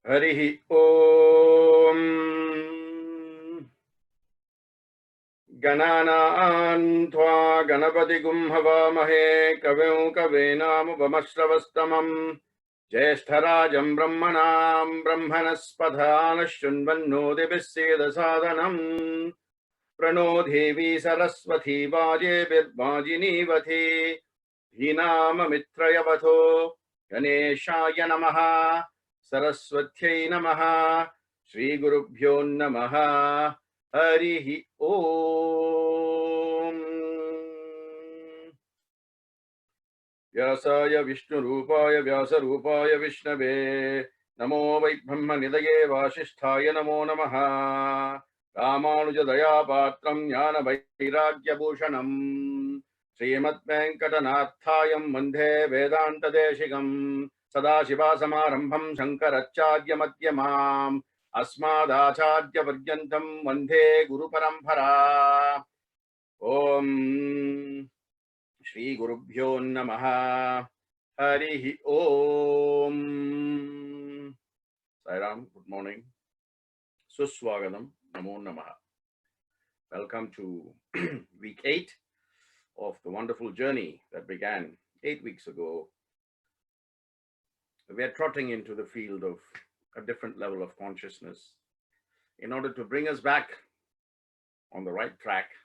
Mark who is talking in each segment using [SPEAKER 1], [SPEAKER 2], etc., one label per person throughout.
[SPEAKER 1] Harihi Om Gananaan Tva Ganapati Gum Havamahe Kavim Kavenam Upamashravastamam Jyeshtarajam Brahmanam Brahmanaspadhana Shunvanno Deviseda Sadhanam Prano Devi Saraswati Vaje Virvajini Vati Dhinama Mitrayavatho Ganeshaya Namaha Saraswatyai Namaha Sri Gurubhyo Namaha Harihi Om Vyasaya Vishnu Rupaya Vyasa Rupaya Vishnave Namo Vai Brahma Nidaye Vashisthaya Namo Namaha Ramanuja Daya Patram Jnana Vairagya Bhushanam Srimad Venkatanathayam Vande Vedanta Deshikam Sadashiva Samarambham Shankaracharya Madhyamam Asmadacharya Paryantam Vande Guru Parampara Om Shri Gurubhyo Namaha Harihi Om Sai Ram, good morning. Suswagatam, Namo Namaha. Welcome to week 8 of the wonderful journey that began 8 weeks ago. We are trotting into the field of a different level of consciousness in order to bring us back on the right track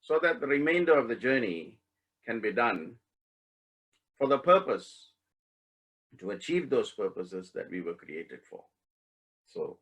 [SPEAKER 1] so that the remainder of the journey can be done for the purpose to achieve those purposes that we were created for. So,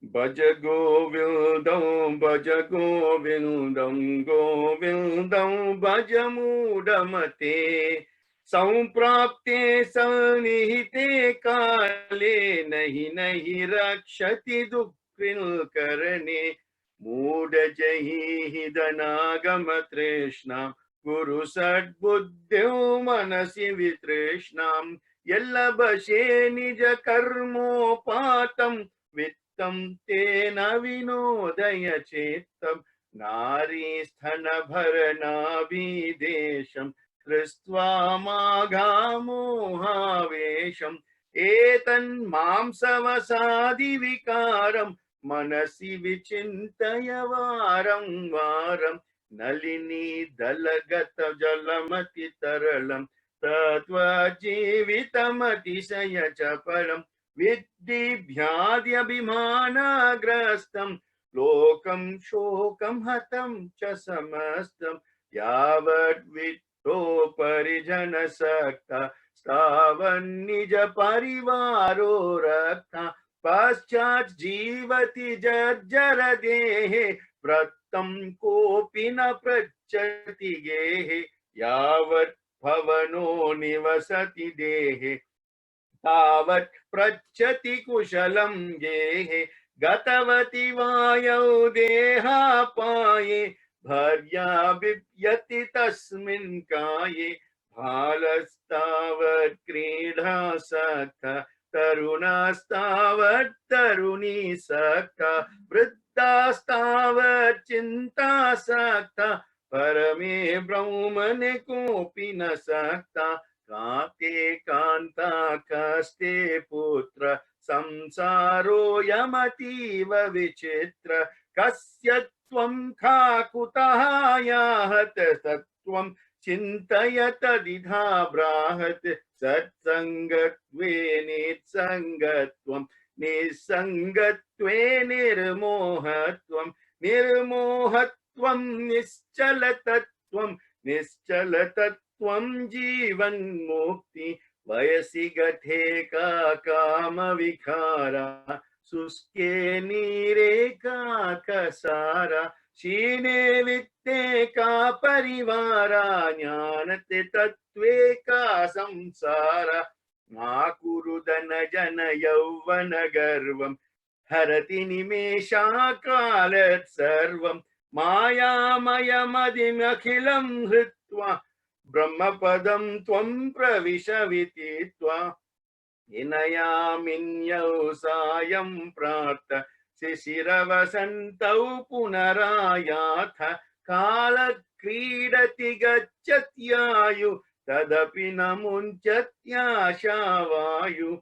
[SPEAKER 1] Bhaja Govindam, Bhaja Govindam, Govindam, Bhaja Mudamate, Samprapte Sanihite Kale, Nahi Nahi Rakshati Dukril Karane, Muda Jahi Hidanagama Trishnam, Guru Sadbuddhyo Manasi Vitrishnam, Yalla Bashe Nija Karmo Patam, Vittam Tena Vinodaya Chetam, Nari Sthana Bharana Videsham, Kristva Maghamohavesham, Etan Mamsavasadi Vikaram, Manasi Vichintaya Varam Varam, Nalini Dalagata Jalamati Taralam, Tatva Jivitamati Sayachaparam, Vidhi Bhyadya Bhimana Grastam, Lokam Shokam Hatam Chasamastam, Yavat Vitto Parijana Sakta, Stavan Nija Parivaro Rakta, Paschat Jivati Jarjara Dehe, Prattam Kopina Prachati Gehe, Yavat Bhavano Nivasati Dehe, Tavat Prachati Kushalam Gehe, Gatavati Vayau Deha Paye, Bharya Vipyati Tasmin Kaye, Bhalastavat Kridha Sakha, Tarunastavat Taruni Sakha, Vriddhastavat Chinta Sakha, Parame Brahmane Kopina Sakha, Kate Kanta Kaste Putra, Samsaro Yamativa Vichitra, Kasyatvam Kakutaha Yahat Sattvam, Chintayata Didha Brahat, Satsangatve Nitsangatvam, Nisangatve Nirmohatvam, Nirmohatvam Nischalatatvam, Nischalatatvam Jivan Mukti, Vayasi Gathe Kama Vikhara, Suske Nire Kasara, Shine Vitte Ka Parivara, Jnanate Tattve Ka Samsara, Makuru Dana Jana Yauvana Garvam, Harati Nimesha Kalat Sarvam, Maya Maya Madim Akhilam Hritva, Brahmapadam Tvam Pravisha Vititva, Inayaminyau Sayam Prartha, Sisiravasantau Punarayatha, Kala Kridati Gachatyayu, Tadapi Namunchatya Shavayu,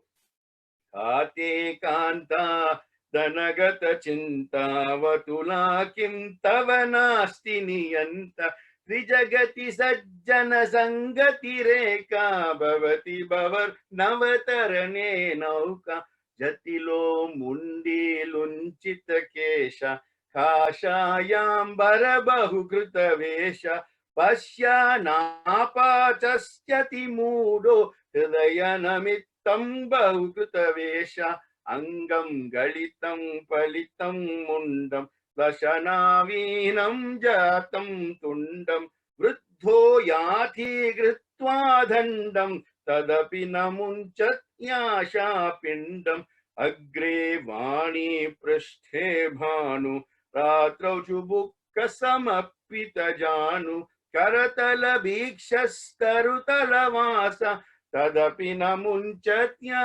[SPEAKER 1] Ate kanta danagata chinta vatula kim tava nasti niyanta Vijagati sajjana sangati reka bhavati bhavar navatarane nauka Jatilo mundi lunchita kesha Kashayambara bahukrita vesha Pasya napachasyati mudo Hridayanamitam bahukrita vesha Angam galitam palitam mundam Dashanavinam jatam tundam Vruddho yati gritva dhandam Tadapi namunchat yasha pindam Agre vani prashthe bhanu Ratrau chubukka samapita janu Karatala bhikshastarutala vasa Tadapi namunchatya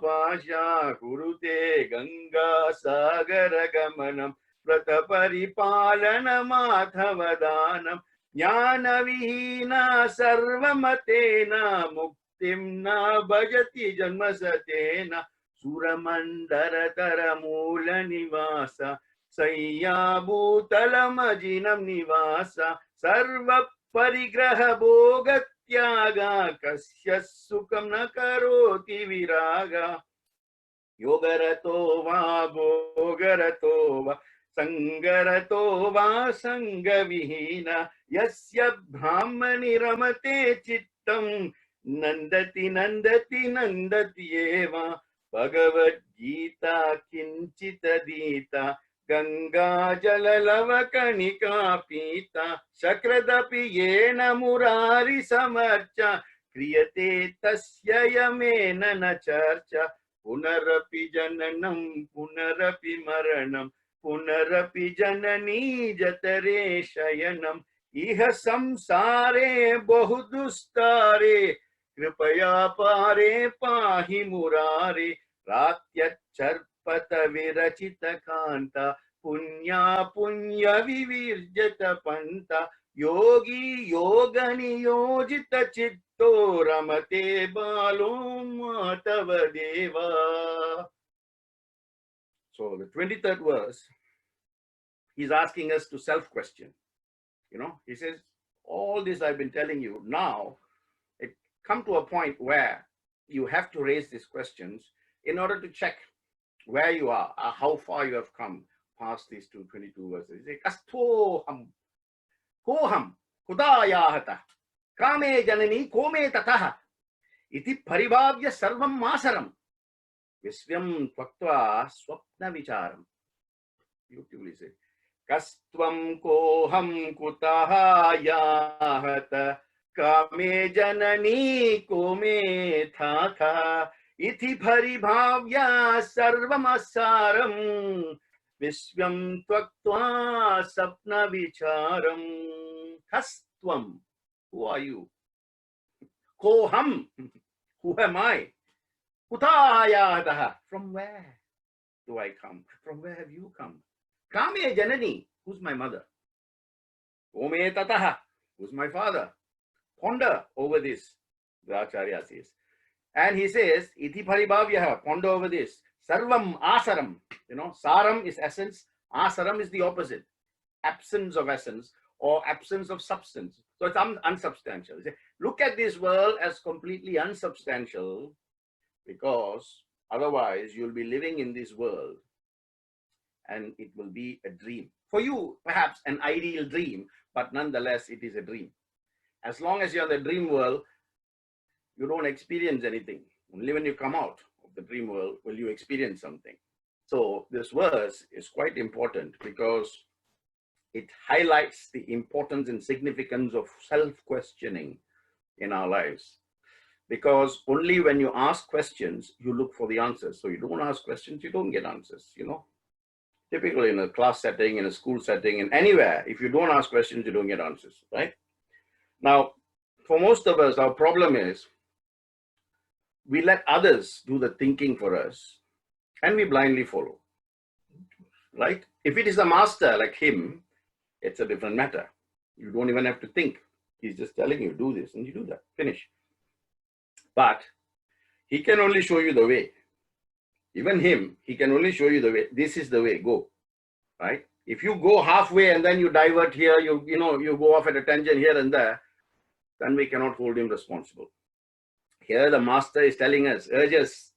[SPEAKER 1] pasha kurute ganga sagara gamanam Vrata paripalana madhavadanam Jnana vihina sarvamatena muktim na bhajati janmasatena Suramandara taramula nivasa Sayya bhutalamajinam nivasa Sarva parigraha bhogatyaga Kasya sukam na karoti viraga Yogarato va bhogarato va Sangarato va sangavihina Yasya brahmani ramate chittam Nandati nandati nandati eva Bhagavad Gita kinchita dita Ganga jalalava kanika pita Sakradapi yena murari samarcha Kriyate tasya yamena nacharcha Punarapi jananam punarapi maranam Punarapi janani jatare shayanam Iha samsare bahudustare Kripaya pare pahi murare Ratya charpata virachita kanta Punya punya vivirjata panta Yogi yogani yojita chitto Ramate balo matava deva. So the 23rd verse, he's asking us to self-question. You know, he says, all this I've been telling you, now it come to a point where you have to raise these questions in order to check where you are, how far you have come past these 222 verses. He says, Kastoham, koham, kudayahata, kame janani, kome tataha, iti paribhavya sarvam masaram, visvyam tvaktva swapna vicharam. Beautifully said. Kastvam koham kutaha yahata kame janani kome thatha iti paribhavya sarvamasaram visvyam tvaktva sapna vicharam. Kastvam, who are you? Koham, who am I? Kutaha yahata, from where do I come? From where have you come? Kame janani, who's my mother? Kome tataha, who's my father? Ponder over this, the Acharya says. And he says, iti paribhavyaha, ponder over this. Sarvam asaram, you know, saram is essence, asaram is the opposite. Absence of essence or absence of substance. So it's unsubstantial. Look at this world as completely unsubstantial because otherwise you'll be living in this world and it will be a dream. For you, perhaps an ideal dream, but nonetheless, it is a dream. As long as you're in the dream world, you don't experience anything. Only when you come out of the dream world will you experience something. So this verse is quite important because it highlights the importance and significance of self-questioning in our lives. Because only when you ask questions, you look for the answers. So you don't ask questions, you don't get answers, you know. Typically in a class setting, in a school setting, and anywhere, if you don't ask questions, you don't get answers, right? Now, for most of us, our problem is we let others do the thinking for us and we blindly follow, right? If it is a master like him, it's a different matter. You don't even have to think. He's just telling you, do this and you do that, finish. But he can only show you the way. Even him, he can only show you the way. This is the way, go, right? If you go halfway and then you divert here, you go off at a tangent here and there, then we cannot hold him responsible. Here the master is telling us,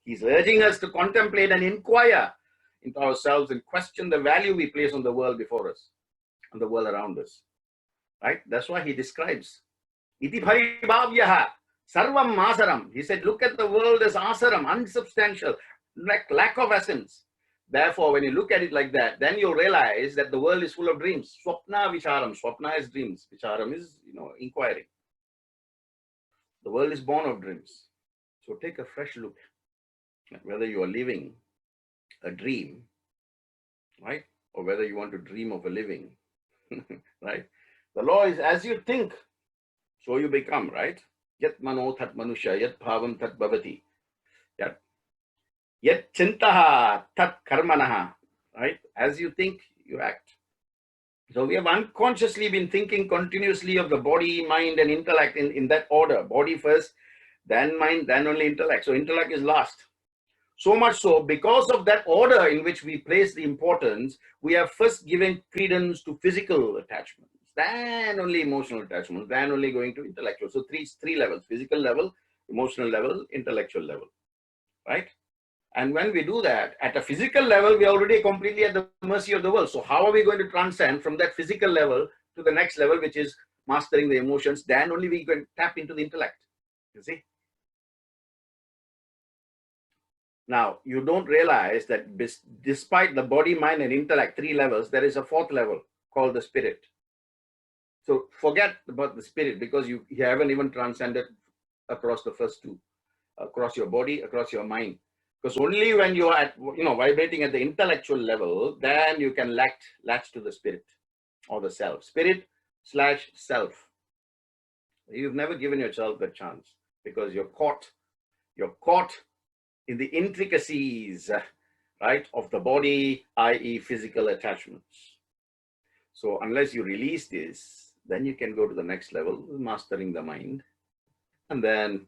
[SPEAKER 1] he's urging us to contemplate and inquire into ourselves and question the value we place on the world before us, on the world around us, right? That's why he describes, iti bharibhavyaha sarvam asaram. He said, look at the world as asaram, unsubstantial, like lack of essence. Therefore, when you look at it like that, then you realize that the world is full of dreams. Swapna vicharam. Swapna is dreams. Vicharam is, inquiring. The world is born of dreams. So take a fresh look at whether you are living a dream, right? Or whether you want to dream of a living, right? The law is as you think, so you become, right? Yat mano tat manusha, yat bhavam tat bhavati. Yat chintaha tat karmanaha, right? As you think, you act. So we have unconsciously been thinking continuously of the body, mind, and intellect in that order. Body first, then mind, then only intellect. So intellect is last. So much so, because of that order in which we place the importance, we have first given credence to physical attachments, then only emotional attachments, then only going to intellectual. So three levels: physical level, emotional level, intellectual level, right? And when we do that, at a physical level, we are already completely at the mercy of the world. So how are we going to transcend from that physical level to the next level, which is mastering the emotions? Then only we can tap into the intellect, you see? Now, you don't realize that despite the body, mind, and intellect, three levels, there is a fourth level called the spirit. So forget about the spirit, because you haven't even transcended across the first two, across your body, across your mind. Because only when you are at, vibrating at the intellectual level, then you can latch to the spirit or the self. Spirit/self. You've never given yourself that chance because you're caught in the intricacies, right, of the body, i.e. physical attachments. So unless you release this, then you can go to the next level, mastering the mind, and then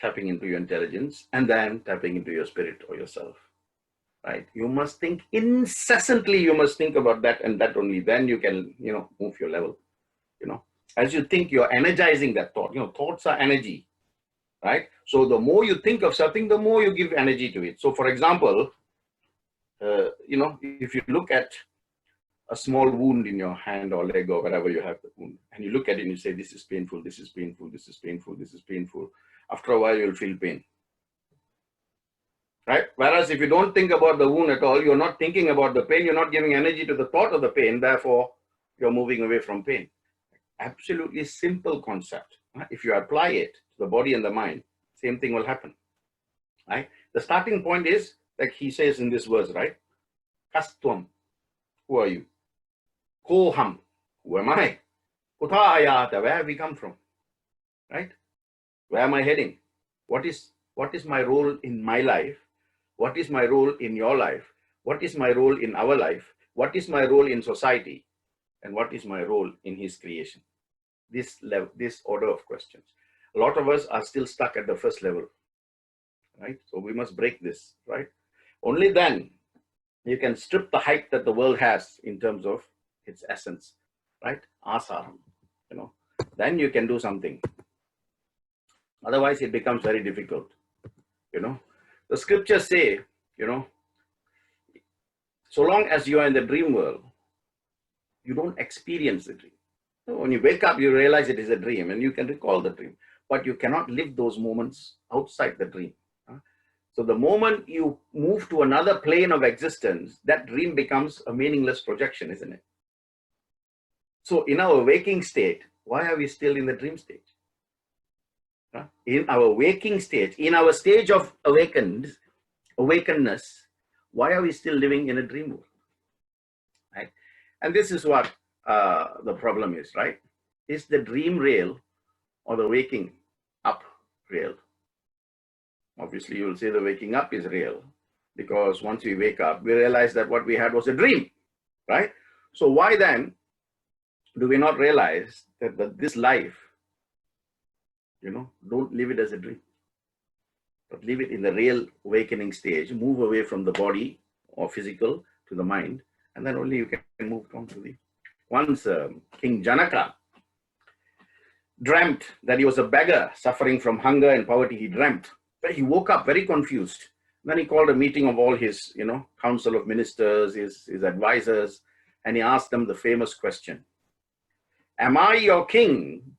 [SPEAKER 1] tapping into your intelligence, and then tapping into your spirit or yourself, right? You must think incessantly. You must think about that and that only. Then you can, move your level, As you think, you're energizing that thought. Thoughts are energy, right? So the more you think of something, the more you give energy to it. So for example, if you look at a small wound in your hand or leg or wherever you have the wound, and you look at it and you say, this is painful, this is painful, this is painful, this is painful. After a while, you'll feel pain, right? Whereas if you don't think about the wound at all, you're not thinking about the pain, you're not giving energy to the thought of the pain, therefore, you're moving away from pain. Absolutely simple concept. If you apply it to the body and the mind, same thing will happen, right? The starting point is, like he says in this verse, right? Kastvam, who are you? Koham, who am I? Kutha ayata, where have we come from, right? Where am I heading? What is my role in my life? What is my role in your life? What is my role in our life? What is my role in society? And what is my role in his creation? This order of questions. A lot of us are still stuck at the first level, right? So we must break this, right? Only then you can strip the hype that the world has in terms of its essence, right? Asaram, then you can do something. Otherwise, it becomes very difficult, The scriptures say, so long as you are in the dream world, you don't experience the dream. When you wake up, you realize it is a dream and you can recall the dream, but you cannot live those moments outside the dream. So the moment you move to another plane of existence, that dream becomes a meaningless projection, isn't it? So in our waking state, why are we still in the dream stage? In our waking stage, in our stage of awakenness, why are we still living in a dream world? Right? And this is what the problem is, right? Is the dream real or the waking up real? Obviously, you will say the waking up is real, because once we wake up, we realize that what we had was a dream, right? So why then do we not realize that this life, don't live it as a dream? but leave it in the real awakening stage, move away from the body or physical to the mind, and then only you can move on to the... Once King Janaka dreamt that he was a beggar suffering from hunger and poverty. He dreamt, but he woke up very confused. Then he called a meeting of all his, council of ministers, his advisors, and he asked them the famous question: am I your king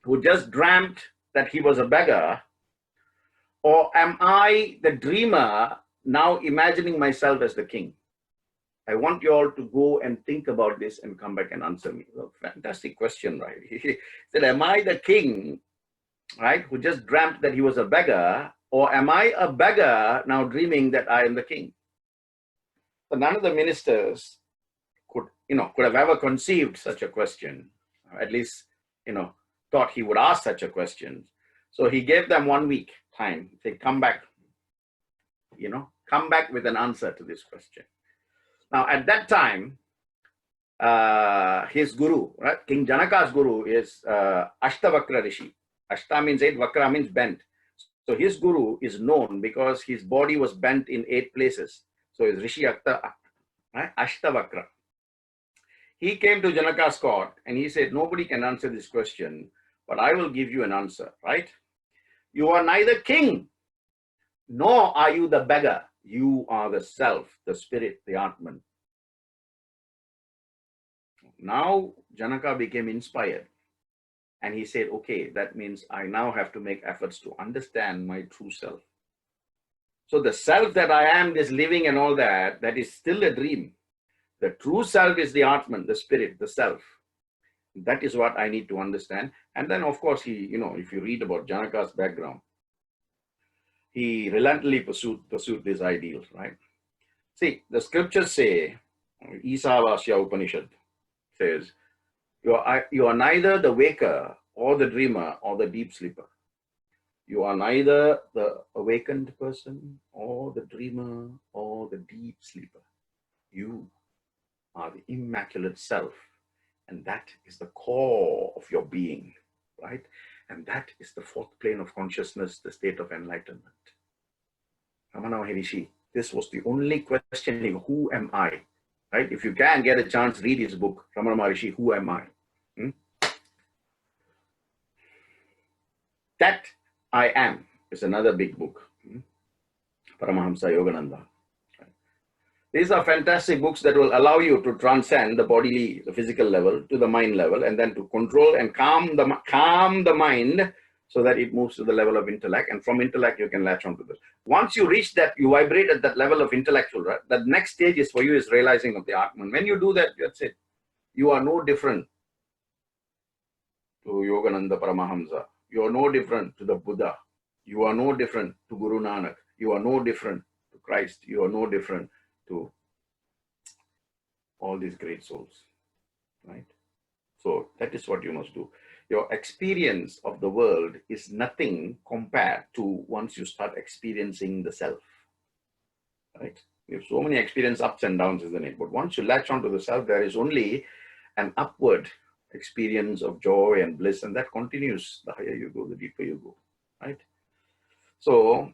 [SPEAKER 1] who just dreamt that he was a beggar, or am I the dreamer now imagining myself as the king? I want you all to go and think about this and come back and answer me. Well, fantastic question, right? He said, am I the king, right, who just dreamt that he was a beggar, or am I a beggar now dreaming that I am the king? So none of the ministers could have ever conceived such a question, or at least, thought he would ask such a question. So he gave them 1 week time. He said, come back, come back with an answer to this question. Now, at that time, his guru, right, King Janaka's guru is Ashtavakra Rishi. Ashta means 8, Vakra means bent. So his guru is known because his body was bent in 8 places. So it's Rishi right, Ashtavakra. He came to Janaka's court and he said, nobody can answer this question, but I will give you an answer, right? You are neither king, nor are you the beggar. You are the self, the spirit, the Atman. Now Janaka became inspired and he said, okay, that means I now have to make efforts to understand my true self. So the self that I am, this living and all that, that is still a dream. The true self is the Atman, the spirit, the self. That is what I need to understand. And then of course he, if you read about Janaka's background, he relentlessly pursued these ideals, right? See, the scriptures say, Isavasya Upanishad says, you are neither the waker or the dreamer or the deep sleeper. You are neither the awakened person or the dreamer or the deep sleeper. You are the immaculate self. And that is the core of your being, right? And that is the 4th plane of consciousness, the state of enlightenment. Ramana Maharishi, this was the only questioning, who am I? Right? If you can get a chance, read his book, Ramana Maharishi, Who Am I? That I Am is another big book. Paramahamsa Yogananda. These are fantastic books that will allow you to transcend the bodily, the physical level to the mind level, and then to control and calm the mind so that it moves to the level of intellect. And from intellect, you can latch onto this. Once you reach that, you vibrate at that level of intellectual, right? The next stage is for you is realizing of the Atman. When you do that, that's it. You are no different to Yogananda Paramahamsa. You are no different to the Buddha. You are no different to Guru Nanak. You are no different to Christ. You are no different to all these great souls, right? So that is what you must do. Your experience of the world is nothing compared to once you start experiencing the self, right? We have so many experience ups and downs, isn't it? But once you latch onto the self, there is only an upward experience of joy and bliss, and that continues. The higher you go, the deeper you go, right? So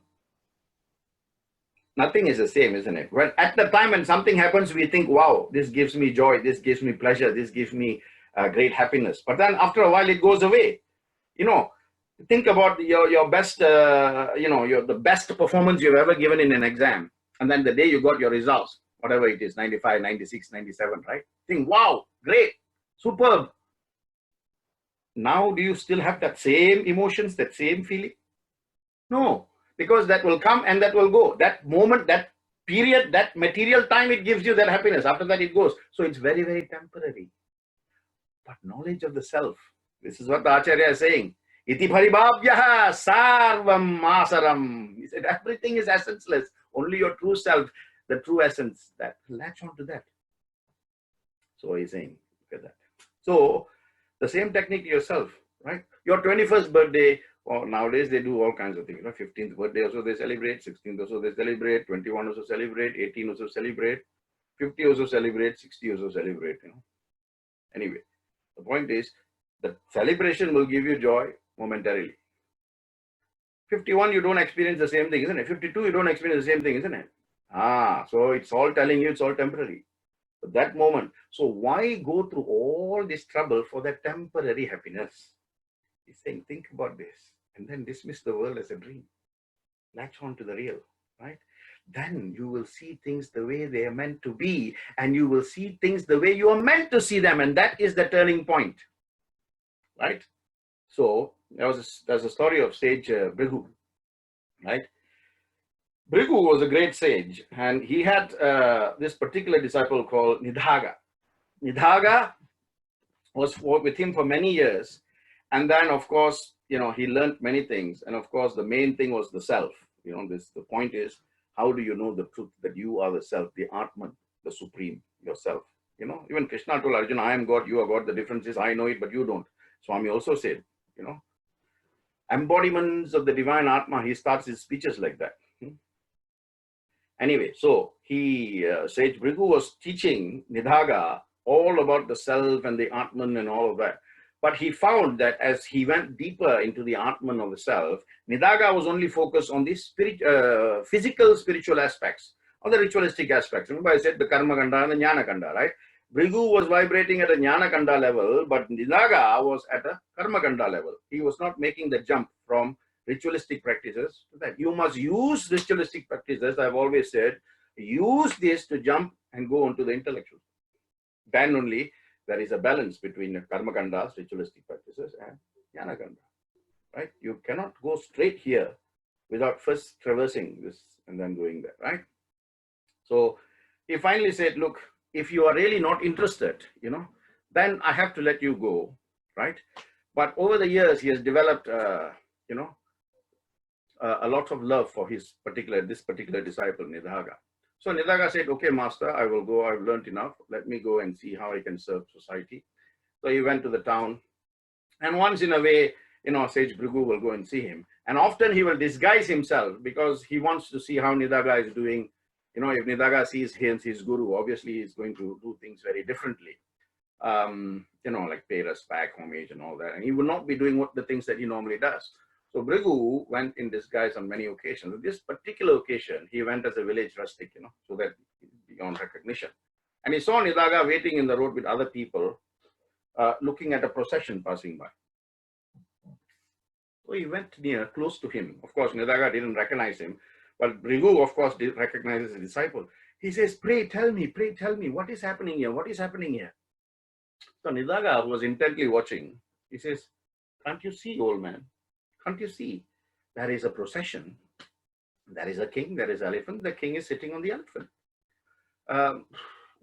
[SPEAKER 1] nothing is the same, isn't it? When at the time when something happens, we think, wow, this gives me joy, this gives me pleasure, this gives me great happiness. But then after a while, it goes away. Think about your best, the best performance you've ever given in an exam. And then the day you got your results, whatever it is, 95, 96, 97, right? Think, wow, great, superb. Now, do you still have that same emotions, that same feeling? No. Because that will come and that will go. That moment, that period, that material time, it gives you that happiness. After that, it goes. So it's very, very temporary. But knowledge of the self, this is what the Acharya is saying. Iti paribhavyaha sarvam masaram. He said, everything is essenceless. Only your true self, the true essence, that latch on to that. So he's saying, look at that. So the same technique yourself, right? Your 21st birthday, or nowadays they do all kinds of things. 15th birthday also they celebrate, 16th also they celebrate, 21 also celebrate, 18 also celebrate, 50 also celebrate, 60 also celebrate. Anyway, the point is the celebration will give you joy momentarily. 51, you don't experience the same thing, isn't it? 52, you don't experience the same thing, isn't it? So it's all telling you it's all temporary. At that moment. So why go through all this trouble for that temporary happiness? He's saying, think about this and then dismiss the world as a dream. Latch on to the real, right? Then you will see things the way they are meant to be, and you will see things the way you are meant to see them. And that is the turning point, right? So there's a story of sage Bhrigu, right? Bhrigu was a great sage, and he had this particular disciple called Nidhaga. Nidhaga was with him for many years. And then, of course, he learned many things. And of course, the main thing was the self. The point is, how do you know the truth that you are the self, the Atman, the supreme, yourself? Even Krishna told Arjuna, I am God, you are God. The difference is I know it, but you don't. Swami also said, embodiments of the divine Atma, he starts his speeches like that. Anyway, so Sage Bhrigu was teaching Nidhaga all about the self and the Atman and all of that. But he found that as he went deeper into the Atman of the self, Nidhaga was only focused on the physical spiritual aspects, or the ritualistic aspects. Remember I said the Karma Kanda and the Jnana Kanda, right? Bhrigu was vibrating at a Jnana Kanda level, but Nidhaga was at a Karma Kanda level. He was not making the jump from ritualistic practices to that. You must use ritualistic practices, I've always said, use this to jump and go on to the intellectual. Then only there is a balance between Karma Kandas, ritualistic practices, and Jnana Kanda, right? You cannot go straight here without first traversing this and then going there, right? So he finally said, look, if you are really not interested, then I have to let you go, right? But over the years, he has developed, a lot of love for this particular disciple, Nidhaga. So Nidhaga said, okay, master, I will go. I've learned enough. Let me go and see how I can serve society. So he went to the town. And once in a way, Sage Bhrigu will go and see him. And often he will disguise himself because he wants to see how Nidhaga is doing. If Nidhaga sees his guru, obviously he's going to do things very differently. Like pay respect, homage and all that. And he will not be doing the things that he normally does. So Bhrigu went in disguise on many occasions. On this particular occasion, he went as a village rustic, so that beyond recognition. And he saw Nidhaga waiting in the road with other people, looking at a procession passing by. So he went close to him. Of course, Nidhaga didn't recognize him, but Bhrigu, of course, did recognize his disciple. He says, pray tell me, what is happening here? What is happening here? So Nidhaga was intently watching. He says, can't you see, old man? Can't you see? There is a procession. There is a king, there is an elephant. The king is sitting on the elephant.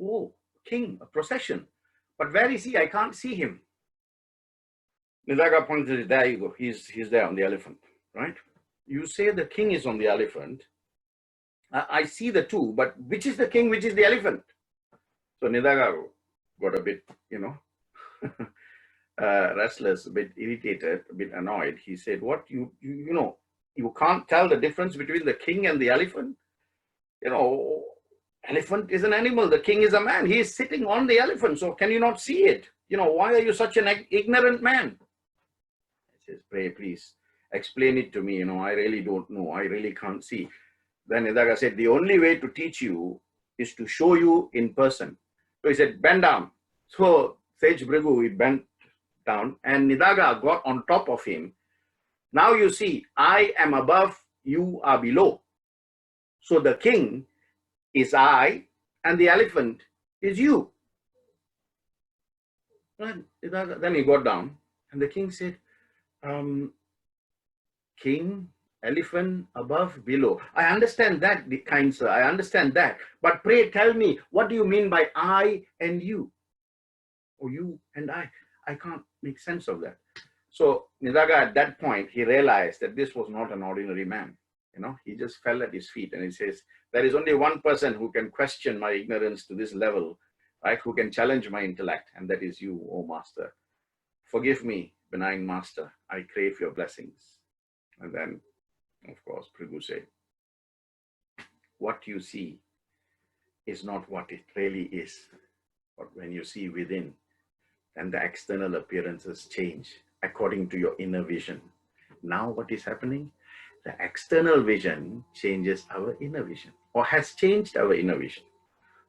[SPEAKER 1] Oh, king, a procession. But where is he? I can't see him. Nidhaga pointed, there you go. He's there on the elephant, right? You say the king is on the elephant. I see the two, but which is the king, which is the elephant? So Nidhaga got a bit, restless, a bit irritated, a bit annoyed. He said, what, you can't tell the difference between the king and the elephant? Elephant is an animal. The king is a man. He is sitting on the elephant. So can you not see it? Why are you such an ignorant man? He says, pray, please, explain it to me. I really don't know. I really can't see. Then Nidhaga said, the only way to teach you is to show you in person. So he said, bend down. So Sage Bhrigu, he bent down and Nidhaga got on top of him. Now you see, I am above, you are below. So the king is I and the elephant is you. Then he got down and the king said, king, elephant, above, below. I understand that, kind sir, I understand that. But pray tell me, what do you mean by I and you? Or you and I? I can't make sense of that. So Nidhaga at that point, he realized that this was not an ordinary man. He just fell at his feet and he says, there is only one person who can question my ignorance to this level, right? Who can challenge my intellect, and that is you, O master. Forgive me, benign master. I crave your blessings. And then, of course, Bhrigu said, what you see is not what it really is. But when you see within, then the external appearances change according to your inner vision. Now what is happening? The external vision changes our inner vision, or has changed our inner vision.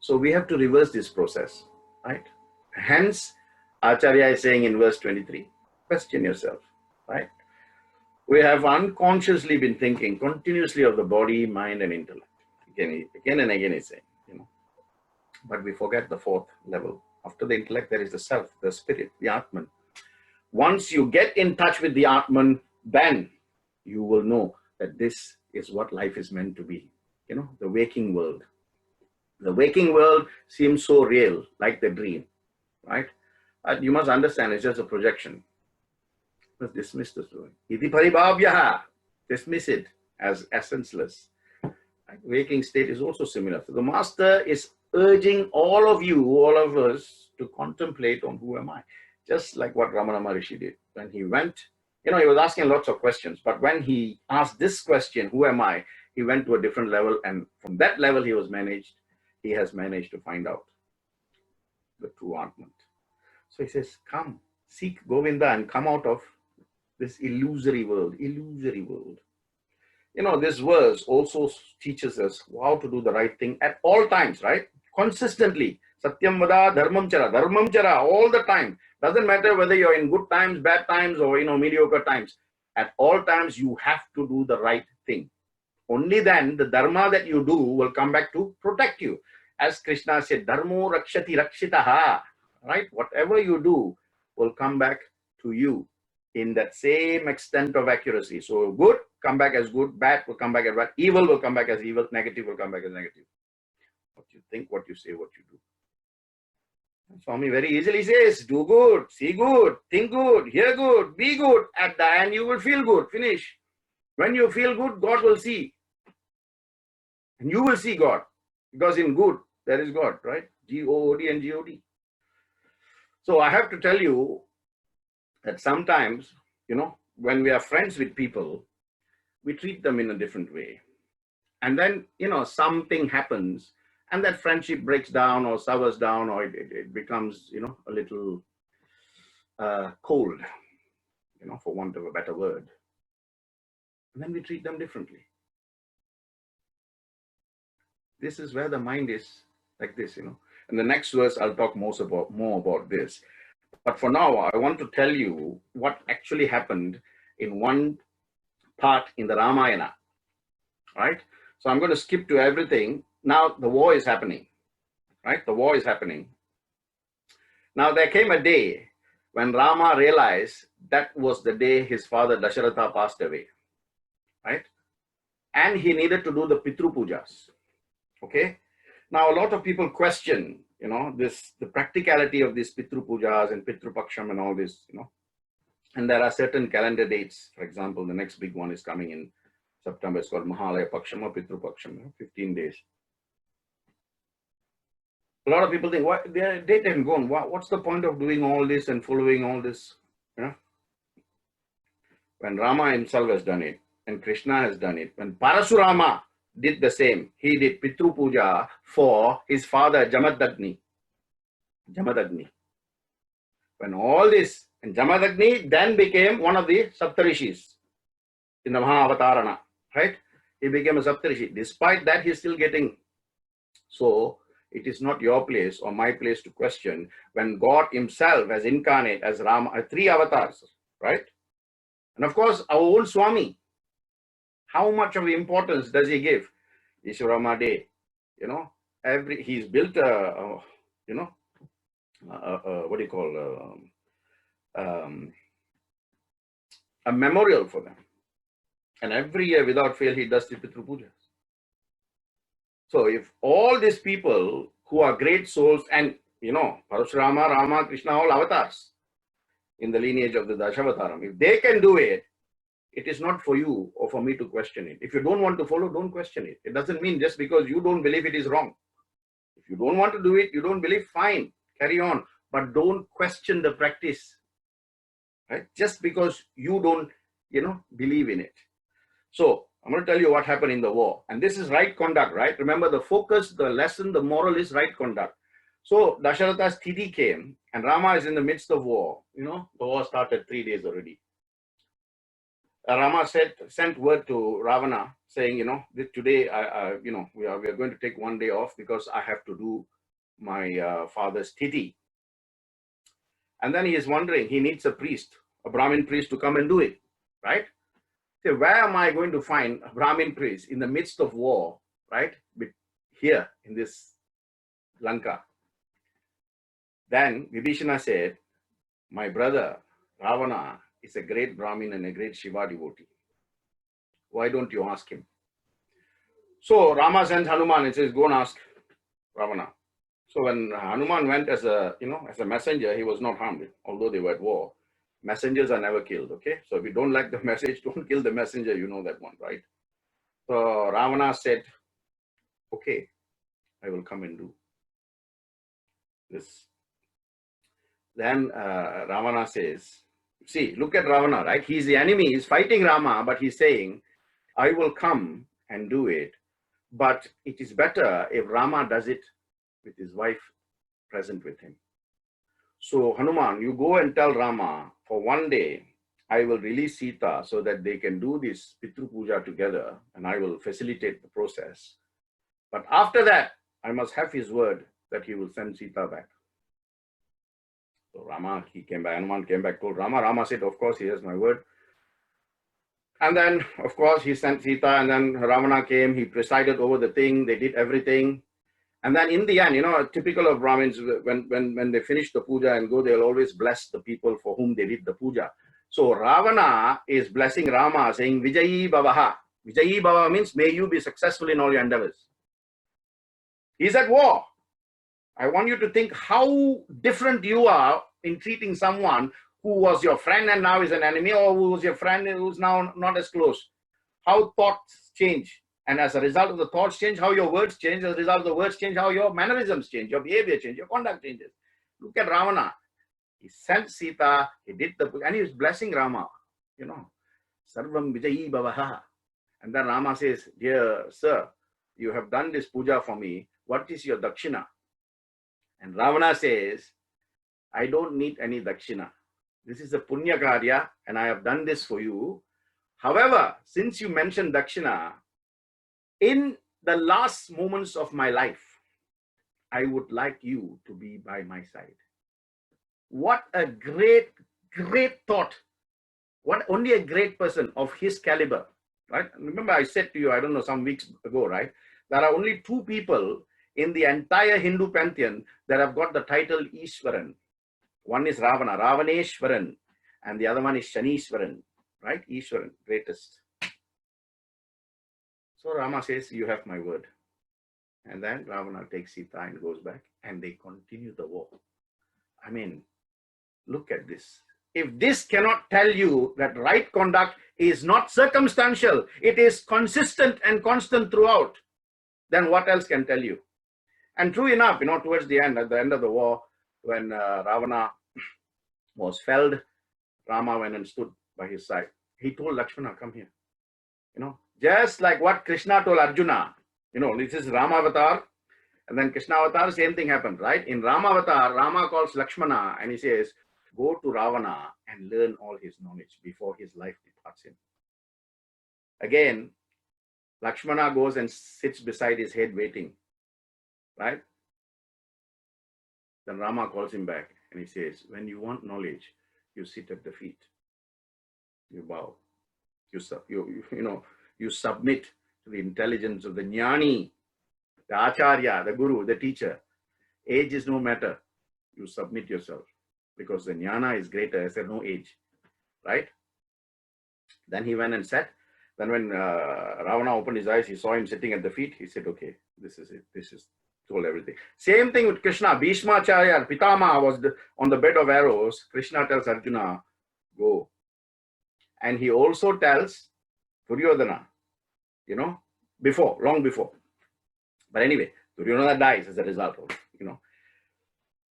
[SPEAKER 1] So we have to reverse this process, right? Hence, Acharya is saying in verse 23, question yourself, right? We have unconsciously been thinking continuously of the body, mind, and intellect. Again and again he's saying, but we forget the fourth level. After the intellect, there is the self, the spirit, the Atman. Once you get in touch with the Atman, then you will know that this is what life is meant to be. The waking world. The waking world seems so real, like the dream, right? But you must understand, it's just a projection. Let's dismiss the story. Iti paribhavyaha. Dismiss it as essenceless. Waking state is also similar. So the master is urging all of you, all of us, to contemplate on who am I. Just like what Ramana Maharishi did. When he went, he was asking lots of questions, but when he asked this question, who am I, he went to a different level, and from that level he has managed to find out the true Atman. So he says, come, seek Govinda and come out of this illusory world. This verse also teaches us how to do the right thing at all times, right? Consistently. Satyam vada, dharmam chara, all the time. Doesn't matter whether you're in good times, bad times, or, mediocre times. At all times, you have to do the right thing. Only then the dharma that you do will come back to protect you. As Krishna said, dharmo rakshati rakshitaha, right? Whatever you do will come back to you in that same extent of accuracy. So good, come back as good, bad will come back as bad, evil will come back as evil, negative will come back as negative. What you think, what you say, what you do. Swami very easily says, do good, see good, think good, hear good, be good. At the end, you will feel good. Finish. When you feel good, God will see. And you will see God. Because in good, there is God, right? G-O-O-D and G-O-D. So I have to tell you that sometimes, when we are friends with people, we treat them in a different way. And then, something happens, and that friendship breaks down or sours down, or it becomes, a little cold, for want of a better word. And then we treat them differently. This is where the mind is like this, In the next verse, I'll talk more about this. But for now, I want to tell you what actually happened in one part in the Ramayana, right? So I'm going to skip to everything. Now the war is happening, right? The war is happening. Now there came a day when Rama realized that was the day his father Dasharatha passed away, right? And he needed to do the Pitru Pujas, okay? Now a lot of people question, the practicality of these Pitru Pujas and Pitru Paksham and all this, And there are certain calendar dates. For example, the next big one is coming in September. It's called Mahalaya Paksham or Pitru Paksham, 15 days. A lot of people think, what, their date hasn't gone. What's the point of doing all this and following all this? When Rama himself has done it, and Krishna has done it, when Parasurama did the same, he did Pitru Puja for his father Jamadagni. When all this, and Jamadagni then became one of the Saptarishis in the Mahavatarana, right? He became a Saptarishi. Despite that, he's still getting. So it is not your place or my place to question when God himself has incarnate as Rama, 3 avatars, right? And of course, our own Swami, how much of importance does he give? Ishwarama Day, he's built what do you call, a memorial for them. And every year, without fail, he does the Pitru Pujas. So if all these people who are great souls, and Parashurama, Rama, Krishna, all avatars in the lineage of the Dashavataram, if they can do it, it is not for you or for me to question it. If you don't want to follow, don't question it. It doesn't mean just because you don't believe it is wrong. If you don't want to do it, you don't believe, fine, carry on. But don't question the practice, right? Just because you don't, believe in it. So I'm going to tell you what happened in the war. And this is right conduct, right? Remember the focus, the lesson, the moral is right conduct. So Dasharatha's Tithi came and Rama is in the midst of war. The war started 3 days already. Rama sent word to Ravana saying, today, we are going to take one day off because I have to do my father's titi. And then he is wondering, he needs a priest, a Brahmin priest to come and do it, right? So where am I going to find a Brahmin priest in the midst of war, right? Here in this Lanka. Then Vibhishana said, my brother Ravana is a great Brahmin and a great Shiva devotee. Why don't you ask him? So Rama sends Hanuman and says, go and ask Ravana. So when Hanuman went as a messenger, he was not harmed, although they were at war. Messengers are never killed, okay? So if you don't like the message, don't kill the messenger, you know that one, right? So Ravana said, okay, I will come and do this. Then Ravana says, see, look at Ravana, right? He's the enemy, he's fighting Rama, but he's saying, I will come and do it, but it is better if Rama does it with his wife present with him. So Hanuman, you go and tell Rama, for one day, I will release Sita so that they can do this Pitru Puja together and I will facilitate the process. But after that, I must have his word that he will send Sita back. So Rama, Hanuman came back, told Rama. Rama said, of course, he has my word. And then, of course, he sent Sita, and then Ravana came, he presided over the thing, they did everything. And then in the end, typical of Brahmins, when they finish the puja and go, they'll always bless the people for whom they did the puja. So Ravana is blessing Rama, saying, Vijayi Bhavaha. Vijayi Bhava means, may you be successful in all your endeavors. He's at war. I want you to think how different you are in treating someone who was your friend and now is an enemy, or who was your friend and who's now not as close. How thoughts change. And as a result of the thoughts change, how your words change. As a result of the words change, how your mannerisms change, your behavior change, your conduct changes. Look at Ravana. He sent Sita, he did and he was blessing Rama. Sarvam Vijayi Bhavaha. And then Rama says, dear sir, you have done this puja for me. What is your dakshina? And Ravana says, I don't need any dakshina. This is a punya karya and I have done this for you. However, since you mentioned dakshina, in the last moments of my life, I would like you to be by my side. What a great, great thought. What only a great person of his caliber, right? Remember I said to you, I don't know, some weeks ago, right? There are only two people in the entire Hindu pantheon that have got the title Ishwaran. One is Ravana, Ravaneshwaran, and the other one is Shanishwaran, right? Ishwaran, greatest. So Rama says, you have my word. And then Ravana takes Sita and goes back and they continue the war. I mean, look at this. If this cannot tell you that right conduct is not circumstantial, it is consistent and constant throughout, then what else can tell you? And true enough, towards the end, at the end of the war, when Ravana was felled, Rama went and stood by his side. He told Lakshmana, come here. Just like what Krishna told Arjuna, this is Rama avatar, and then Krishna avatar, same thing happened, right? In Rama avatar, Rama calls Lakshmana and he says, go to Ravana and learn all his knowledge before his life departs him. Again, Lakshmana goes and sits beside his head waiting, right? Then Rama calls him back and he says, when you want knowledge, you sit at the feet, you bow, you submit to the intelligence of the jnani, the acharya, the guru, the teacher. Age is no matter. You submit yourself because the jnana is greater as there no age, right? Then he went and sat. Then when Ravana opened his eyes, he saw him sitting at the feet. He said, okay, this is it. This is told everything. Same thing with Krishna. Bhishmacharya, Pitama was on the bed of arrows. Krishna tells Arjuna, go. And he also tells Duryodhana, long before. But anyway, Duryodhana dies as a result of it,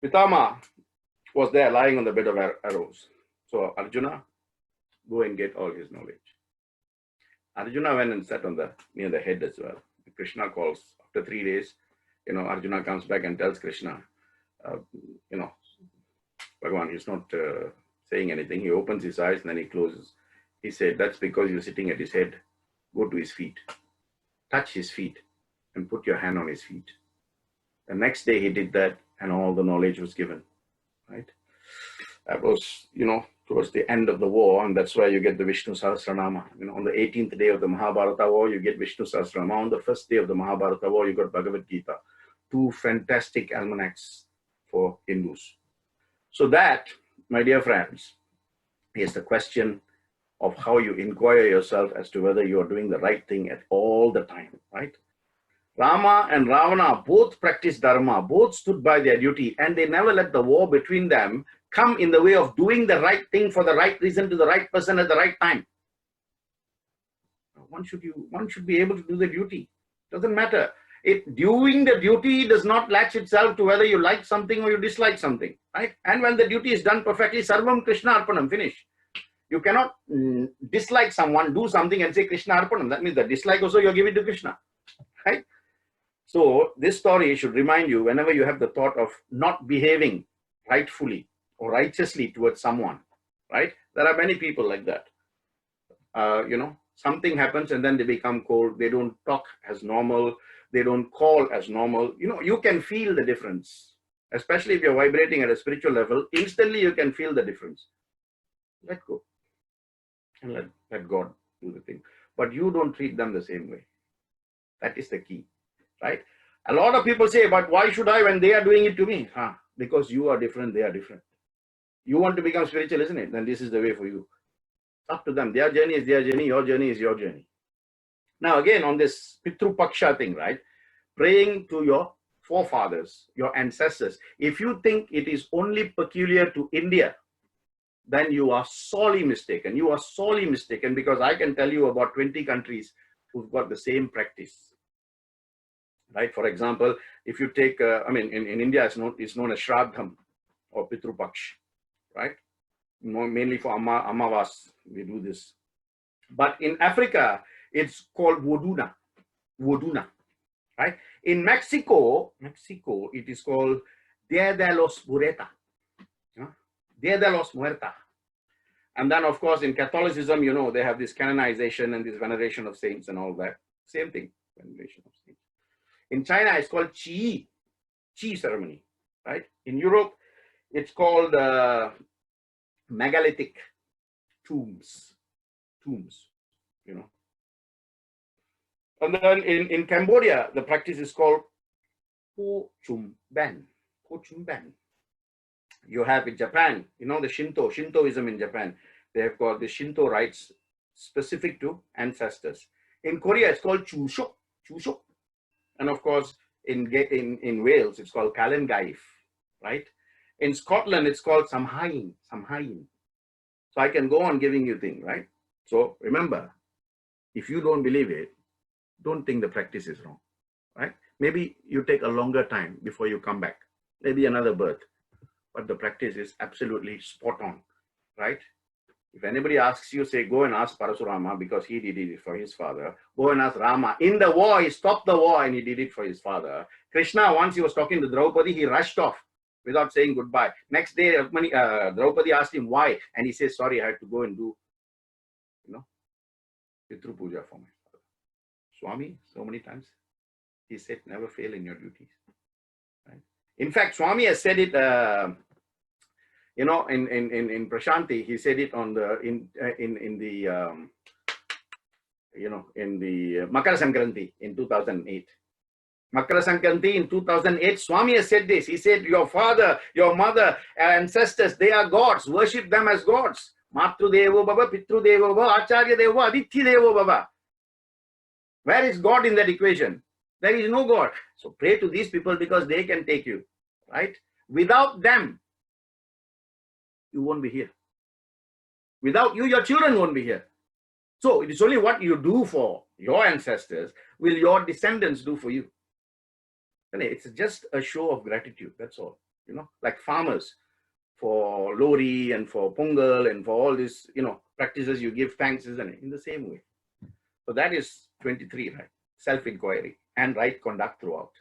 [SPEAKER 1] Pitama was there lying on the bed of arrows. So Arjuna, go and get all his knowledge. Arjuna went and sat near the head as well. Krishna calls after 3 days, Arjuna comes back and tells Krishna, Bhagavan, he's not saying anything. He opens his eyes and then he closes. He said, that's because you're sitting at his head. Go to his feet, touch his feet, and put your hand on his feet. The next day he did that, and all the knowledge was given, right? That was, towards the end of the war, and that's why you get the Vishnu Sahasranama. On the 18th day of the Mahabharata war, you get Vishnu Sahasranama. On the first day of the Mahabharata war, you got Bhagavad Gita. Two fantastic almanacs for Hindus. So that, my dear friends, is the question of how you inquire yourself as to whether you are doing the right thing at all the time, right? Rama and Ravana both practiced dharma, both stood by their duty, and they never let the war between them come in the way of doing the right thing for the right reason to the right person at the right time. One should be able to do the duty. Doesn't matter. Doing the duty does not latch itself to whether you like something or you dislike something, right? And when the duty is done perfectly, Sarvam Krishna Arpanam, finish. You cannot dislike someone, do something and say Krishna Arpanam. That means the dislike also you give it to Krishna, right? So this story should remind you whenever you have the thought of not behaving rightfully or righteously towards someone, right? There are many people like that. Something happens and then they become cold. They don't talk as normal. They don't call as normal. You can feel the difference, especially if you're vibrating at a spiritual level. Instantly, you can feel the difference. Let go and let God do the thing. But you don't treat them the same way. That is the key, right? A lot of people say, but why should I when they are doing it to me? Because you are different, they are different. You want to become spiritual, isn't it? Then this is the way for you. It's up to them. Their journey is their journey. Your journey is your journey. Now, again, on this Pitru Paksha thing, right? Praying to your forefathers, your ancestors. If you think it is only peculiar to India, then you are sorely mistaken. You are sorely mistaken, because I can tell you about 20 countries who've got the same practice. Right? For example, if you take, in India, it's known as Shraddham or Pitru Paksh, right? Mainly for Amavas, we do this. But in Africa, it's called Woduna, right? In Mexico, it is called Dia de los Muertos, Dia de los Muertos. And then, of course, in Catholicism, they have this canonization and this veneration of saints and all that. Same thing, veneration of saints. In China, it's called Qi ceremony, right? In Europe, it's called megalithic tombs. And then in Cambodia, the practice is called Po Chum Ben. You have in Japan, the Shintoism in Japan. They have got the Shinto rites specific to ancestors. In Korea, it's called Chushuk. And of course, in Wales, it's called Calengaif, right? In Scotland, it's called Samhain. So I can go on giving you things, right? So remember, if you don't believe it, don't think the practice is wrong, right? Maybe you take a longer time before you come back, maybe another birth, but the practice is absolutely spot on, right? If anybody asks you, say, go and ask Parasurama because he did it for his father. Go and ask Rama. In the war, he stopped the war and he did it for his father. Krishna, once he was talking to Draupadi, he rushed off without saying goodbye. Next day, Draupadi asked him why, and he says, sorry, I had to go and do, Pitru Puja for my father. Swami, so many times, he said, never fail in your duties. Right? In fact, Swami has said it, in Prashanti, he said it on the in the Makara Sankranti in 2008. Makara Sankranti in 2008, Swami has said this. He said, your father, your mother, ancestors, they are gods. Worship them as gods. Matru Devo Baba, Pitru Devo Baba, Acharya Devo, Aditya Devo Baba. Where is God in that equation? There is no God. So pray to these people because they can take you, right? Without them, you won't be here. Without you, your children won't be here. So it is only what you do for your ancestors will your descendants do for you. And it's just a show of gratitude. That's all. Like farmers for Lori and for Pongal and for all these, practices, you give thanks, isn't it? In the same way. So that is 23, right? Self-inquiry and right conduct throughout.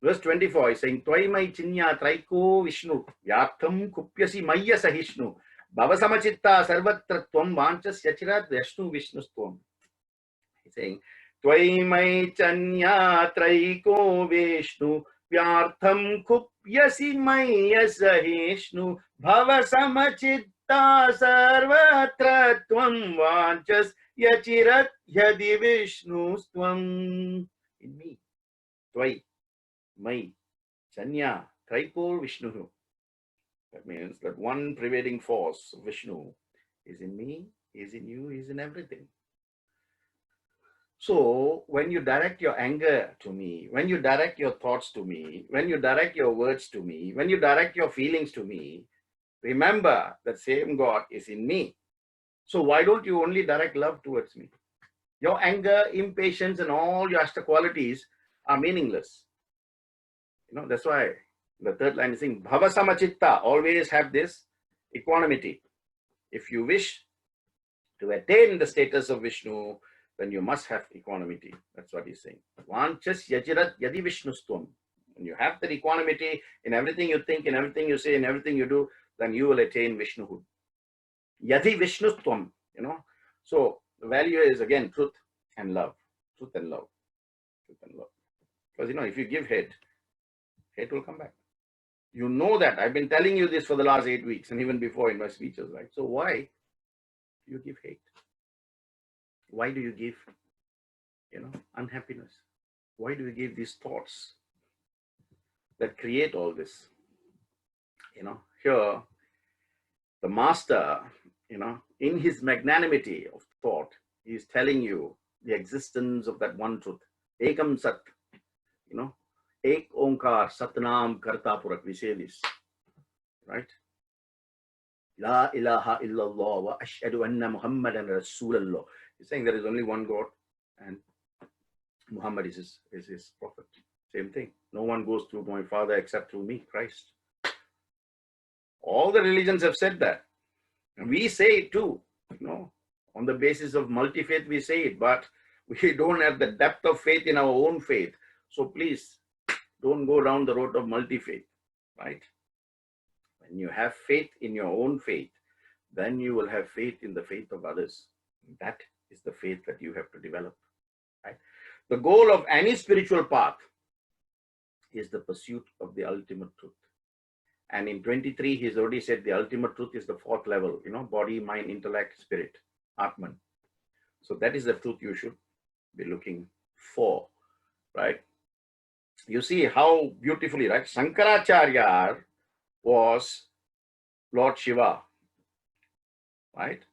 [SPEAKER 1] Verse 24 is saying, Twaimai Chinya Traiko Vishnu, Yatham Kupyasi Maya Sahishnu, Bhava samachitta sarvatratvam vanchas yachirat Vishnu Vishnustvam. He's saying, Tvai chanya traiko Vishnu vyartham kupyasi maya sahishnu bhava samachitta sarvatratvam vanchas yachirat yadi Vishnustvam. In me, Tvai, Mai, Chanya, Traiko Vishnu. That means that one pervading force, Vishnu, is in me, is in you, is in everything. So when you direct your anger to me, when you direct your thoughts to me, when you direct your words to me, when you direct your feelings to me, remember that same God is in me. So why don't you only direct love towards me? Your anger, impatience, and all your Ashta qualities are meaningless. That's why the third line is saying, Bhava Samachitta, always have this equanimity. If you wish to attain the status of Vishnu, then you must have equanimity. That's what he's saying. Vanchas yajirat yadi Vishnustvam. When you have that equanimity in everything you think, in everything you say, in everything you do, then you will attain Vishnuhood. Yadi Vishnustvam, So the value is again truth and love. Truth and love. Truth and love. Because if you give hate will come back. You know that. I've been telling you this for the last 8 weeks and even before in my speeches, right? So why do you give hate? Why do you give, unhappiness? Why do you give these thoughts that create all this? Here, the master, in his magnanimity of thought, he is telling you the existence of that one truth. Ekam Sat, Ek Onkar Satnam Karta Purak. We say this, right? La ilaha illallah wa ashhadu anna Muhammadan Rasulallah. He's saying there is only one God and Muhammad is his prophet. Same thing. No one goes through my Father except through me, Christ. All the religions have said that. And we say it too, on the basis of multi-faith we say it, but we don't have the depth of faith in our own faith. So please, don't go down the road of multi-faith, right? When you have faith in your own faith, then you will have faith in the faith of others. That is the faith that you have to develop, right? The goal of any spiritual path is the pursuit of the ultimate truth. And in 23, he's already said the ultimate truth is the fourth level, body, mind, intellect, spirit, Atman. So that is the truth you should be looking for, right? You see how beautifully, right? Shankaracharya was Lord Shiva, right?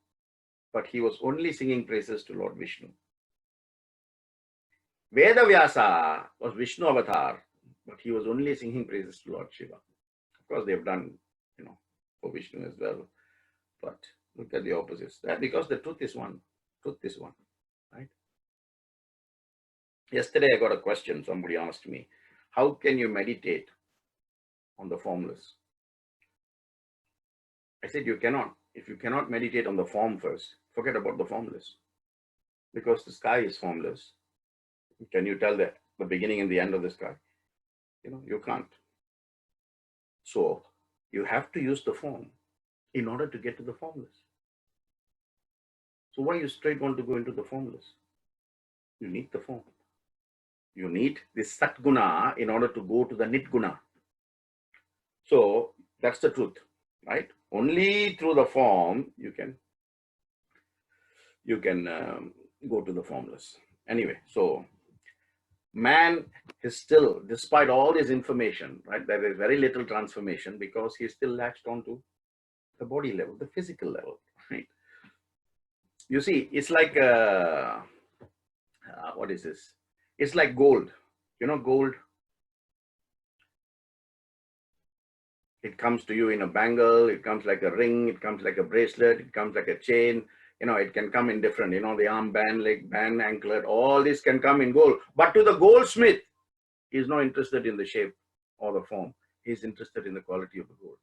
[SPEAKER 1] But he was only singing praises to Lord Vishnu. Vedavyasa was Vishnu avatar, but he was only singing praises to Lord Shiva. Of course, they've done, for Vishnu as well. But look at the opposites. That because the truth is one. Truth is one, right? Yesterday, I got a question. Somebody asked me, how can you meditate on the formless? I said, you cannot. If you cannot meditate on the form first, forget about the formless. Because the sky is formless. Can you tell the beginning and the end of the sky? You can't. So you have to use the form in order to get to the formless. So why you straight want to go into the formless? You need the form. You need this Satguna in order to go to the Nitguna. So that's the truth, right? Only through the form you can go to the formless. Anyway, so man is still, despite all this information, right, there is very little transformation because he is still latched onto the body level, the physical level, right? You see, it's like, what is this? It's like gold, gold. It comes to you in a bangle, it comes like a ring, it comes like a bracelet, it comes like a chain. It can come in different, the armband, leg band, anklet, all this can come in gold. But to the goldsmith, he is not interested in the shape or the form. He is interested in the quality of the gold.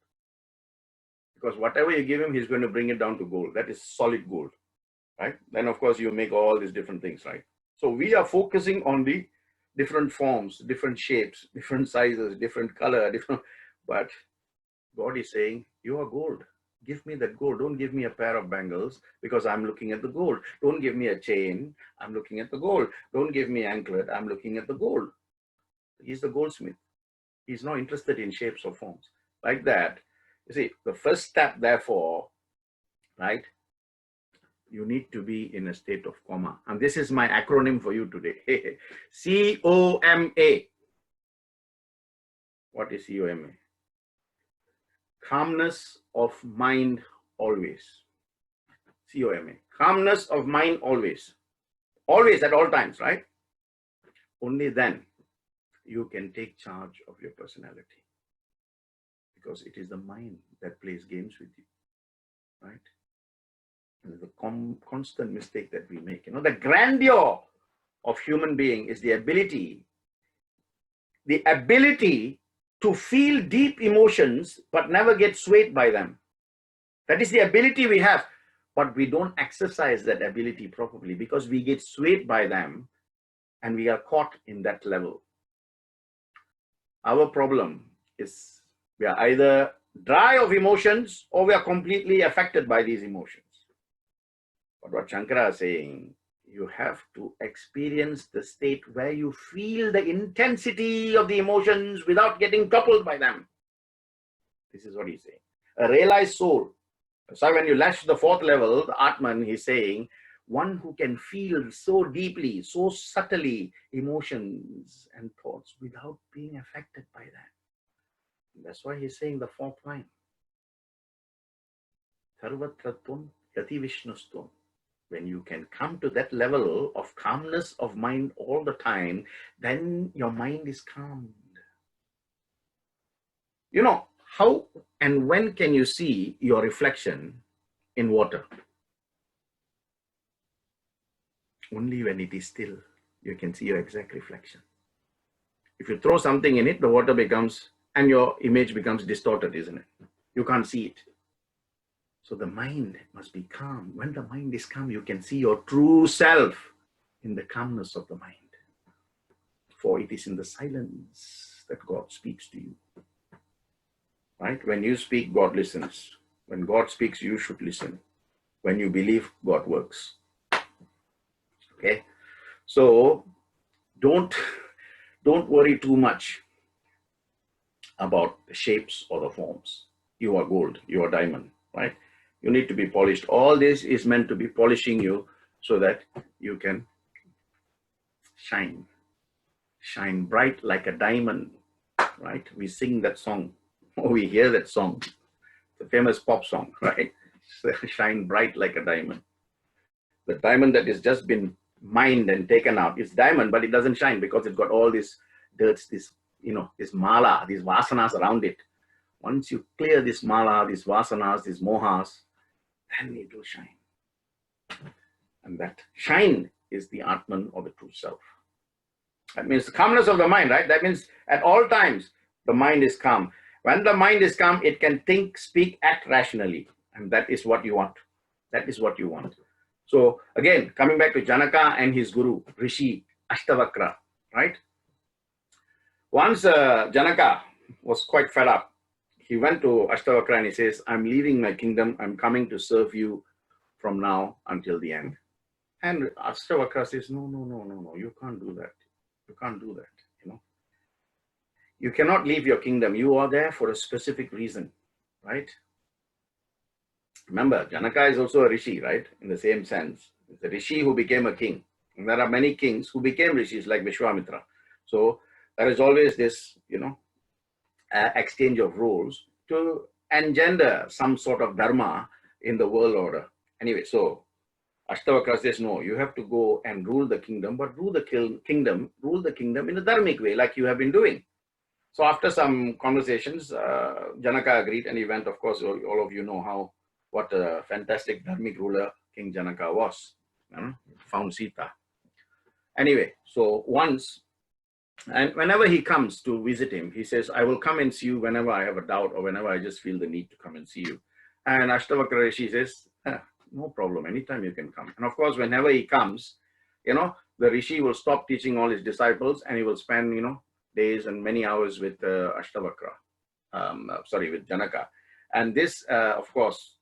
[SPEAKER 1] Because whatever you give him, he's going to bring it down to gold. That is solid gold, right? Then, of course, you make all these different things, right? So we are focusing on the different forms, different shapes, different sizes, different color, but God is saying, you are gold. Give me that gold. Don't give me a pair of bangles because I'm looking at the gold. Don't give me a chain. I'm looking at the gold. Don't give me anklet. I'm looking at the gold. He's the goldsmith. He's not interested in shapes or forms. Like that, you see, the first step, therefore, right, you need to be in a state of coma. And this is my acronym for you today. COMA. What is COMA? Calmness of mind always. COMA. Calmness of mind always. Always, at all times, right? Only then you can take charge of your personality. Because it is the mind that plays games with you, right? And the constant mistake that we make. You know, the grandeur of human being is the ability to feel deep emotions but never get swayed by them. That is the ability we have, but we don't exercise that ability properly because we get swayed by them and we are caught in that level. Our problem is we are either dry of emotions or we are completely affected by these emotions. But what Shankara is saying, you have to experience the state where you feel the intensity of the emotions without getting toppled by them. This is what he's saying. A realized soul. So when you lash the fourth level, the Atman, he's saying, one who can feel so deeply, so subtly emotions and thoughts without being affected by that. That's why he's saying the fourth line. Sarvatratvam yati vishnustvam. When you can come to that level of calmness of mind all the time, then your mind is calmed. You know, how and when can you see your reflection in water? Only when it is still, you can see your exact reflection. If you throw something in it, the water becomes, and your image becomes distorted, isn't it? You can't see it. So the mind must be calm. When the mind is calm, you can see your true self in the calmness of the mind. For it is in the silence that God speaks to you. Right? When you speak, God listens. When God speaks, you should listen. When you believe, God works. Okay? So don't worry too much about the shapes or the forms. You are gold, you are diamond, right? You need to be polished. All this is meant to be polishing you so that you can shine. Shine bright like a diamond, right? We sing that song, or we hear that song. The famous pop song, right? Shine bright like a diamond. The diamond that has just been mined and taken out, it's diamond, but it doesn't shine because it's got all this dirt, this mala, these vasanas around it. Once you clear this mala, these vasanas, these mohas, then it will shine. And that shine is the Atman or the true self. That means the calmness of the mind, right? That means at all times, the mind is calm. When the mind is calm, it can think, speak, act rationally. And that is what you want. That is what you want. So again, coming back to Janaka and his guru, Rishi Ashtavakra, right? Once Janaka was quite fed up. He went to Ashtavakra and he says, I'm leaving my kingdom. I'm coming to serve you from now until the end. And Ashtavakra says, no, you can't do that. You can't do that, you know. You cannot leave your kingdom. You are there for a specific reason, right? Remember, Janaka is also a rishi, right? In the same sense. It's a rishi who became a king. And there are many kings who became rishis like Vishwamitra. So there is always this, exchange of roles to engender some sort of dharma in the world order. Anyway, so Ashtavakra says, no, you have to go and rule the kingdom, but rule the kingdom in a dharmic way, like you have been doing. So after some conversations, Janaka agreed, and he went. Of course, all of you know what a fantastic dharmic ruler King Janaka was. Found Sita. Anyway, so once, and whenever he comes to visit him, he says, I will come and see you whenever I have a doubt or whenever I just feel the need to come and see you. And Ashtavakra Rishi says, no problem, anytime you can come. And of course, whenever he comes, the Rishi will stop teaching all his disciples and he will spend, days and many hours with Ashtavakra, with Janaka. And this, of course,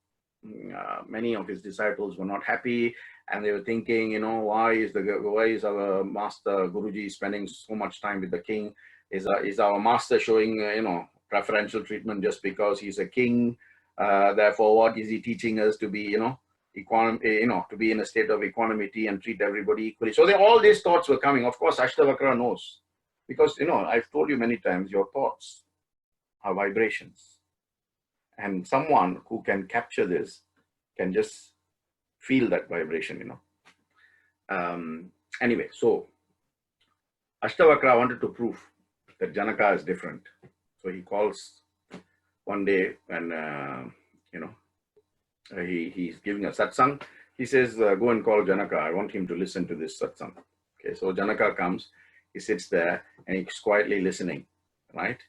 [SPEAKER 1] many of his disciples were not happy, and they were thinking, you know, why is our master Guruji spending so much time with the king? Is our master showing, you know, preferential treatment just because he's a king? Therefore, what is he teaching us to be, you know, to be in a state of equanimity and treat everybody equally? So all these thoughts were coming. Of course, Ashtavakra knows, because, you know, I've told you many times, your thoughts are vibrations, and someone who can capture this can just feel that vibration, you know. Anyway, so Ashtavakra wanted to prove that Janaka is different. So he calls one day when, you know, he's giving a satsang. He says, go and call Janaka. I want him to listen to this satsang. Okay, so Janaka comes, he sits there and he's quietly listening, right?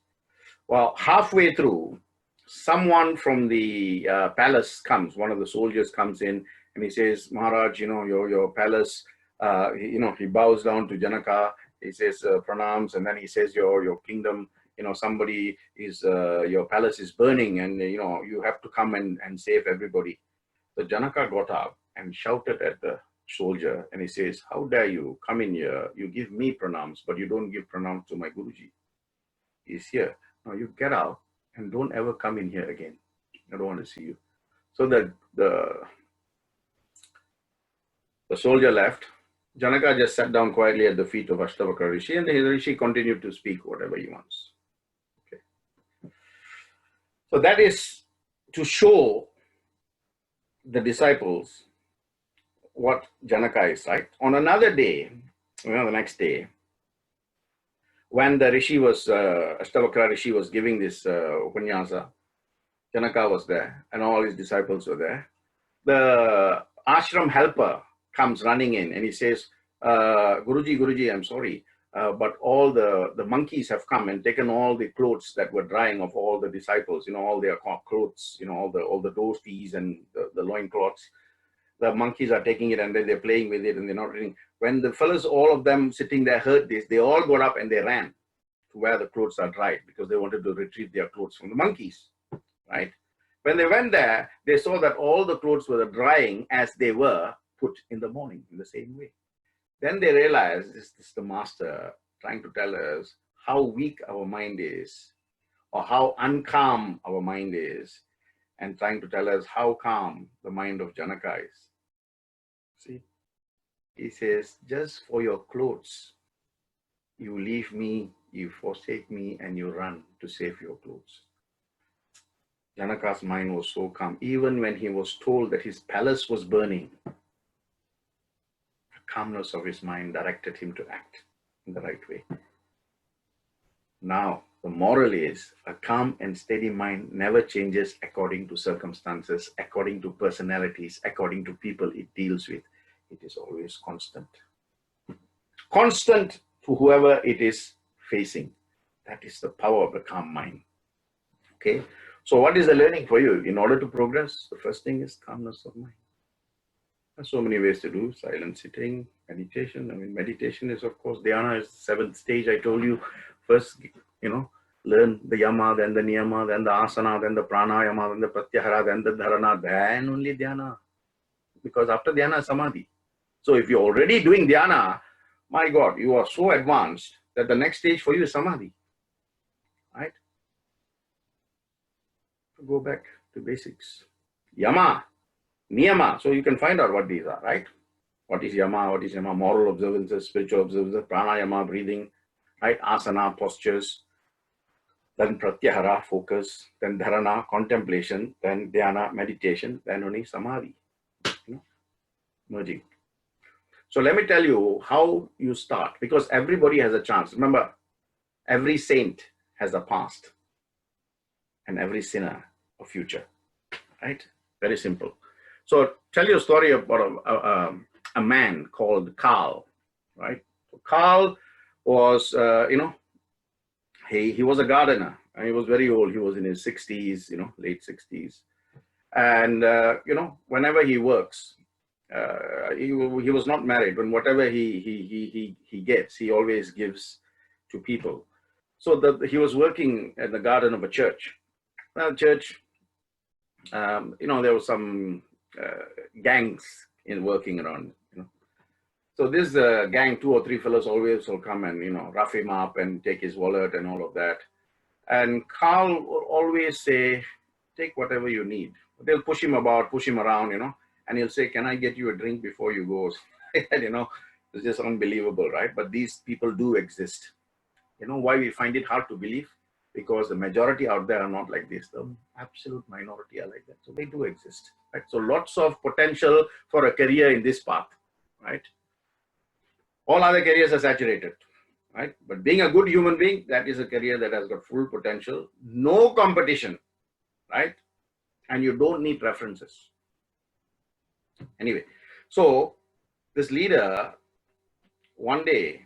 [SPEAKER 1] Well, halfway through, someone from the palace comes, one of the soldiers comes in and he says, Maharaj, you know, your palace, you know, he bows down to Janaka. He says, pranams, and then he says, your kingdom, you know, somebody is, your palace is burning, and, you know, you have to come and save everybody. So Janaka got up and shouted at the soldier, and he says, how dare you come in here? You give me pranams, but you don't give pranams to my Guruji. He's here. Now you get out and don't ever come in here again. I don't want to see you. So the soldier left. Janaka just sat down quietly at the feet of Ashtavakra Rishi, and the Rishi continued to speak whatever he wants. Okay. So that is to show the disciples what Janaka is, right? On another day, you know, the next day, when the Rishi was, Ashtavakra Rishi was giving this Upanyasa, Janaka was there and all his disciples were there. The ashram helper comes running in and he says, Guruji, I'm sorry, but all the monkeys have come and taken all the clothes that were drying of all the disciples, you know, all their clothes, you know, all the dhotis and the loin cloths. The monkeys are taking it and then they're playing with it and they're not reading. When the fellows, all of them sitting there heard this, they all got up and they ran to where the clothes are dried because they wanted to retrieve their clothes from the monkeys, right? When they went there, they saw that all the clothes were drying as they were put in the morning in the same way. Then they realized this is the master trying to tell us how weak our mind is or how uncalm our mind is, and trying to tell us how calm the mind of Janaka is. See, he says, just for your clothes, you leave me, you forsake me, and you run to save your clothes. Janaka's mind was so calm. Even when he was told that his palace was burning, the calmness of his mind directed him to act in the right way. Now, the moral is a calm and steady mind never changes according to circumstances, according to personalities, according to people it deals with. It is always constant. Constant to whoever it is facing. That is the power of the calm mind. Okay. So what is the learning for you? In order to progress, the first thing is calmness of mind. There's so many ways to do silent sitting, meditation. I mean, meditation is, of course, dhyana is the 7th stage. I told you first, you know, learn the yama, then the niyama, then the asana, then the pranayama, then the pratyahara, then the dharana, then only dhyana. Because after dhyana, samadhi. So if you're already doing dhyana, my God, you are so advanced that the next stage for you is samadhi. Right? Go back to basics. Yama, niyama. So you can find out what these are, right? What is yama? What is yama? Moral observances, spiritual observances, pranayama, breathing, right? Asana, postures. Then pratyahara, focus, then dharana, contemplation, then dhyana, meditation, then only samadhi, you know, merging. So let me tell you how you start, because everybody has a chance. Remember, every saint has a past and every sinner a future, right? Very simple. So tell you a story about a man called Karl, right? So Karl was, you know, he was a gardener and he was very old. He was in his 60s, you know, late 60s. And, you know, whenever he works, he was not married, but whatever he gets, he always gives to people. So he was working at the garden of a church. Well, church, There were some gangs in working around. So this gang, 2 or 3 fellows always will come and, rough him up and take his wallet and all of that. And Carl will always say, take whatever you need. They'll push him about, push him around, and he'll say, can I get you a drink before you go? And, it's just unbelievable, right? But these people do exist. Why we find it hard to believe? Because the majority out there are not like this. The absolute minority are like that. So they do exist, right? So lots of potential for a career in this path, right? All other careers are saturated, right? But being a good human being, that is a career that has got full potential, no competition, right? And you don't need references. Anyway, so this leader, one day,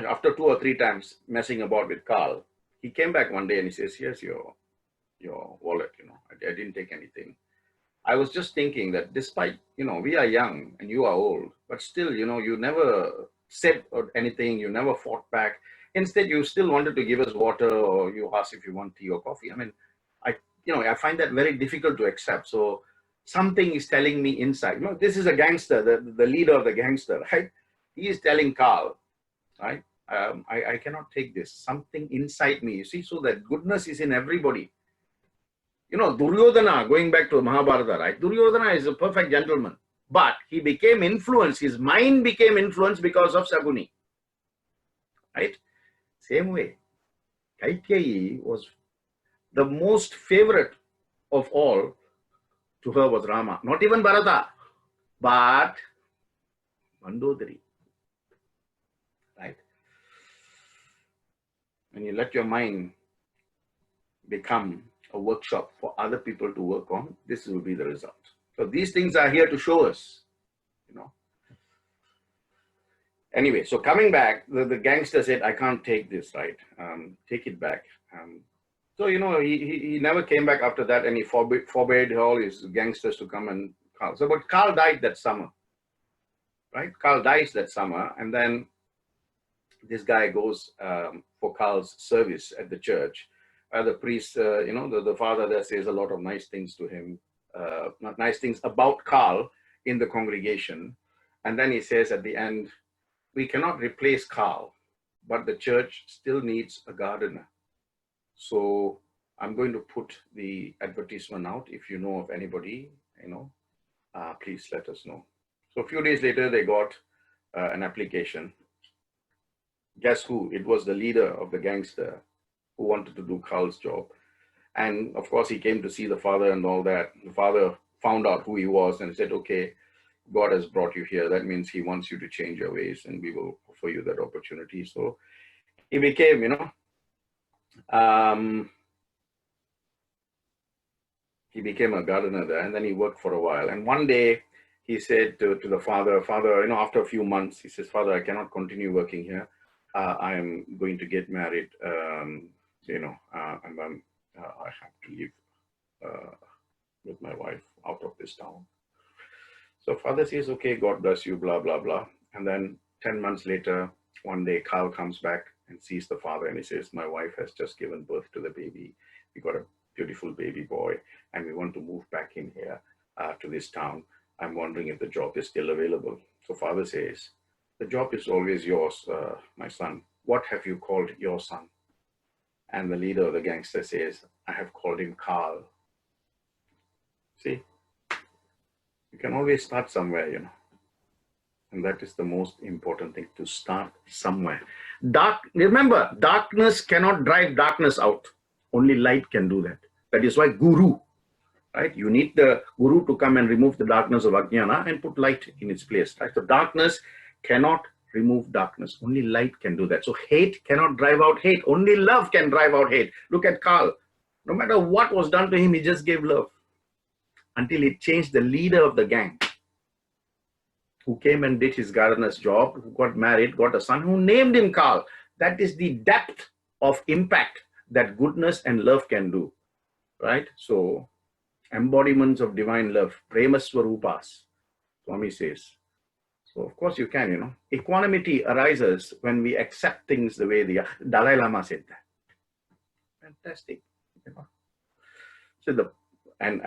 [SPEAKER 1] after 2 or 3 times messing about with Carl, he came back one day and he says, here's your wallet, I didn't take anything. I was just thinking that despite, we are young and you are old, but still, you never said anything, you never fought back. Instead, you still wanted to give us water, or you asked if you want tea or coffee. I mean, I find that very difficult to accept. So something is telling me inside, this is a gangster, the leader of the gangster, right? He is telling Carl, right? I cannot take this. Something inside me, you see, so that goodness is in everybody. Duryodhana, going back to Mahabharata, right? Duryodhana is a perfect gentleman, but he became influenced. His mind became influenced because of Saguni, right? Same way, Kaikeyi was the most favorite of all. To her was Rama, not even Bharata, but Mandodari, right? When you let your mind become a workshop for other people to work on, this will be the result. So these things are here to show us, Anyway, so coming back, the gangster said, I can't take this, right? Take it back. So, he never came back after that, and he forbade all his gangsters to come and Carl. So, but Carl died that summer, right? Carl dies that summer, and then this guy goes for Carl's service at the church. The priest, the father there says a lot of nice things to him, not nice things about Carl in the congregation. And then he says at the end, we cannot replace Carl, but the church still needs a gardener. So I'm going to put the advertisement out. If you know of anybody, please let us know. So a few days later, they got an application. Guess who? It was the leader of the gangster who wanted to do Carl's job. And of course, he came to see the father and all that. The father found out who he was and said, okay, God has brought you here. That means he wants you to change your ways, and we will offer you that opportunity. So he became, he became a gardener there, and then he worked for a while. And one day he said to the father, after a few months, he says, Father, I cannot continue working here. I am going to get married, and then I have to live with my wife out of this town. So father says, okay, God bless you, blah, blah, blah. And then 10 months later, one day, Carl comes back and sees the father, and he says, my wife has just given birth to the baby. We got a beautiful baby boy, and we want to move back in here to this town. I'm wondering if the job is still available. So father says, the job is always yours, my son. What have you called your son? And the leader of the gangster says, I have called him Carl. See? You can always start somewhere, And that is the most important thing, to start somewhere. Remember, darkness cannot drive darkness out. Only light can do that. That is why Guru, right? You need the Guru to come and remove the darkness of Ajnana and put light in its place, right? So darkness cannot remove darkness. Only light can do that. So hate cannot drive out hate. Only love can drive out hate. Look at Carl. No matter what was done to him, he just gave love. Until it changed the leader of the gang, who came and did his gardener's job, who got married, got a son, who named him Carl. That is the depth of impact that goodness and love can do, right? So, embodiments of divine love, Prema Swarupas, Swami says. So, of course you can, Equanimity arises when we accept things the way they are. Dalai Lama said that. Fantastic, So And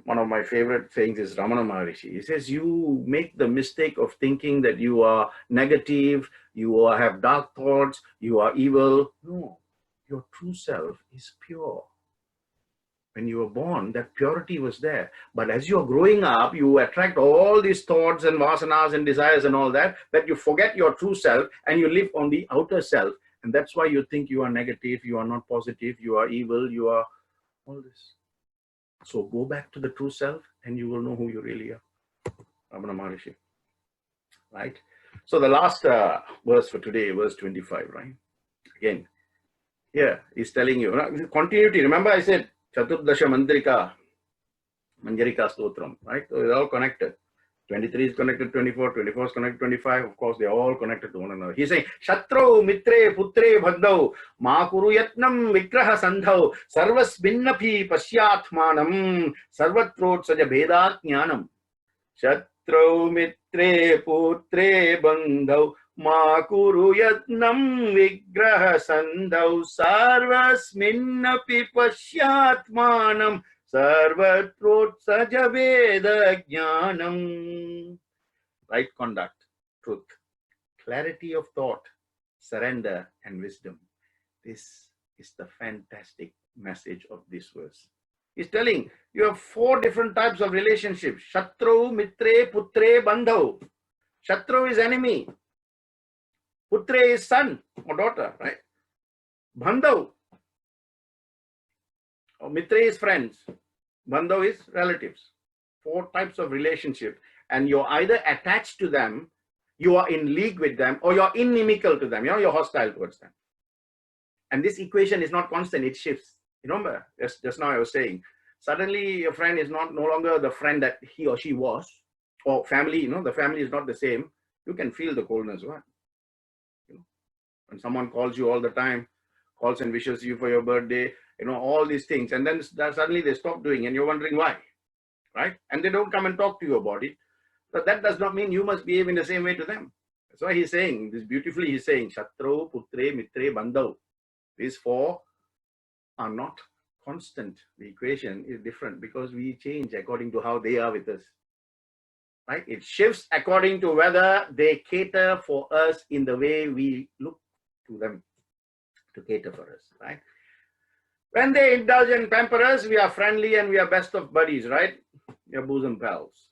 [SPEAKER 1] one of my favorite sayings is Ramana Maharishi. He says, you make the mistake of thinking that you are negative, have dark thoughts, you are evil. No, your true self is pure. When you were born, that purity was there. But as you're growing up, you attract all these thoughts and vasanas and desires and all that you forget your true self and you live on the outer self. And that's why you think you are negative, you are not positive, you are evil, you are all this. So go back to the true self and you will know who you really are. Ramana Maharishi. Right? So the last verse for today, verse 25, right? Again, here he's telling you, continuity. Remember I said, Chaturdasha Manjarika Stotram, right? So they're all connected. 23 is connected to 24, 24 is connected to 25. Of course, they're all connected to one another. He's saying, Shatrau, Mitre, Putre, Bhagdau, Ma Kuru Yatnam, Vigraha Sandhau, Sarvas Binnapi, Pasyatmanam, Sarvatrot Saja Veda Jnanam. Shatrau, Mitre, Putre, Bandhau, Ma Kuru Yatnam, Vigraha Sandhau, Sarvas Binnapi, Pasyatmanam. Sarvatrot saja Veda Jnanam. Right conduct, truth, clarity of thought, surrender, and wisdom. This is the fantastic message of this verse. He's telling you have 4 different types of relationships. Shatru, Mitre, Putre, Bandhau. Shatru is enemy. Putre is son or daughter, right? Bandhau. Or Mitre is friends. Bandhav is relatives. 4 types of relationship. And you're either attached to them, you are in league with them, or you're inimical to them. You're hostile towards them. And this equation is not constant, it shifts. You remember, just now I was saying, suddenly your friend is no longer the friend that he or she was, or family, the family is not the same. You can feel the coldness. What? When someone calls you all the time, calls and wishes you for your birthday, all these things, and then suddenly they stop doing, and you're wondering why, right? And they don't come and talk to you about it. But that does not mean you must behave in the same way to them. That's why he's saying this beautifully. He's saying Shatru, Putre, Mitre, Bandhav. These 4 are not constant. The equation is different because we change according to how they are with us, right? It shifts according to whether they cater for us in the way we look to them to cater for us, right? When they indulge and pamper us, we are friendly and we are best of buddies, right? We are bosom pals.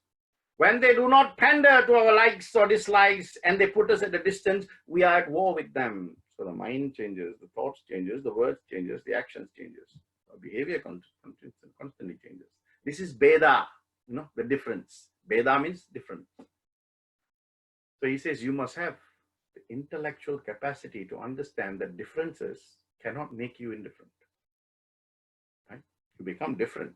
[SPEAKER 1] When they do not pander to our likes or dislikes and they put us at a distance, we are at war with them. So the mind changes, the thoughts changes, the words changes, the actions changes. Our behavior constantly changes. This is Veda, the difference. Veda means different. So he says you must have the intellectual capacity to understand that differences cannot make you indifferent. Right? You become different.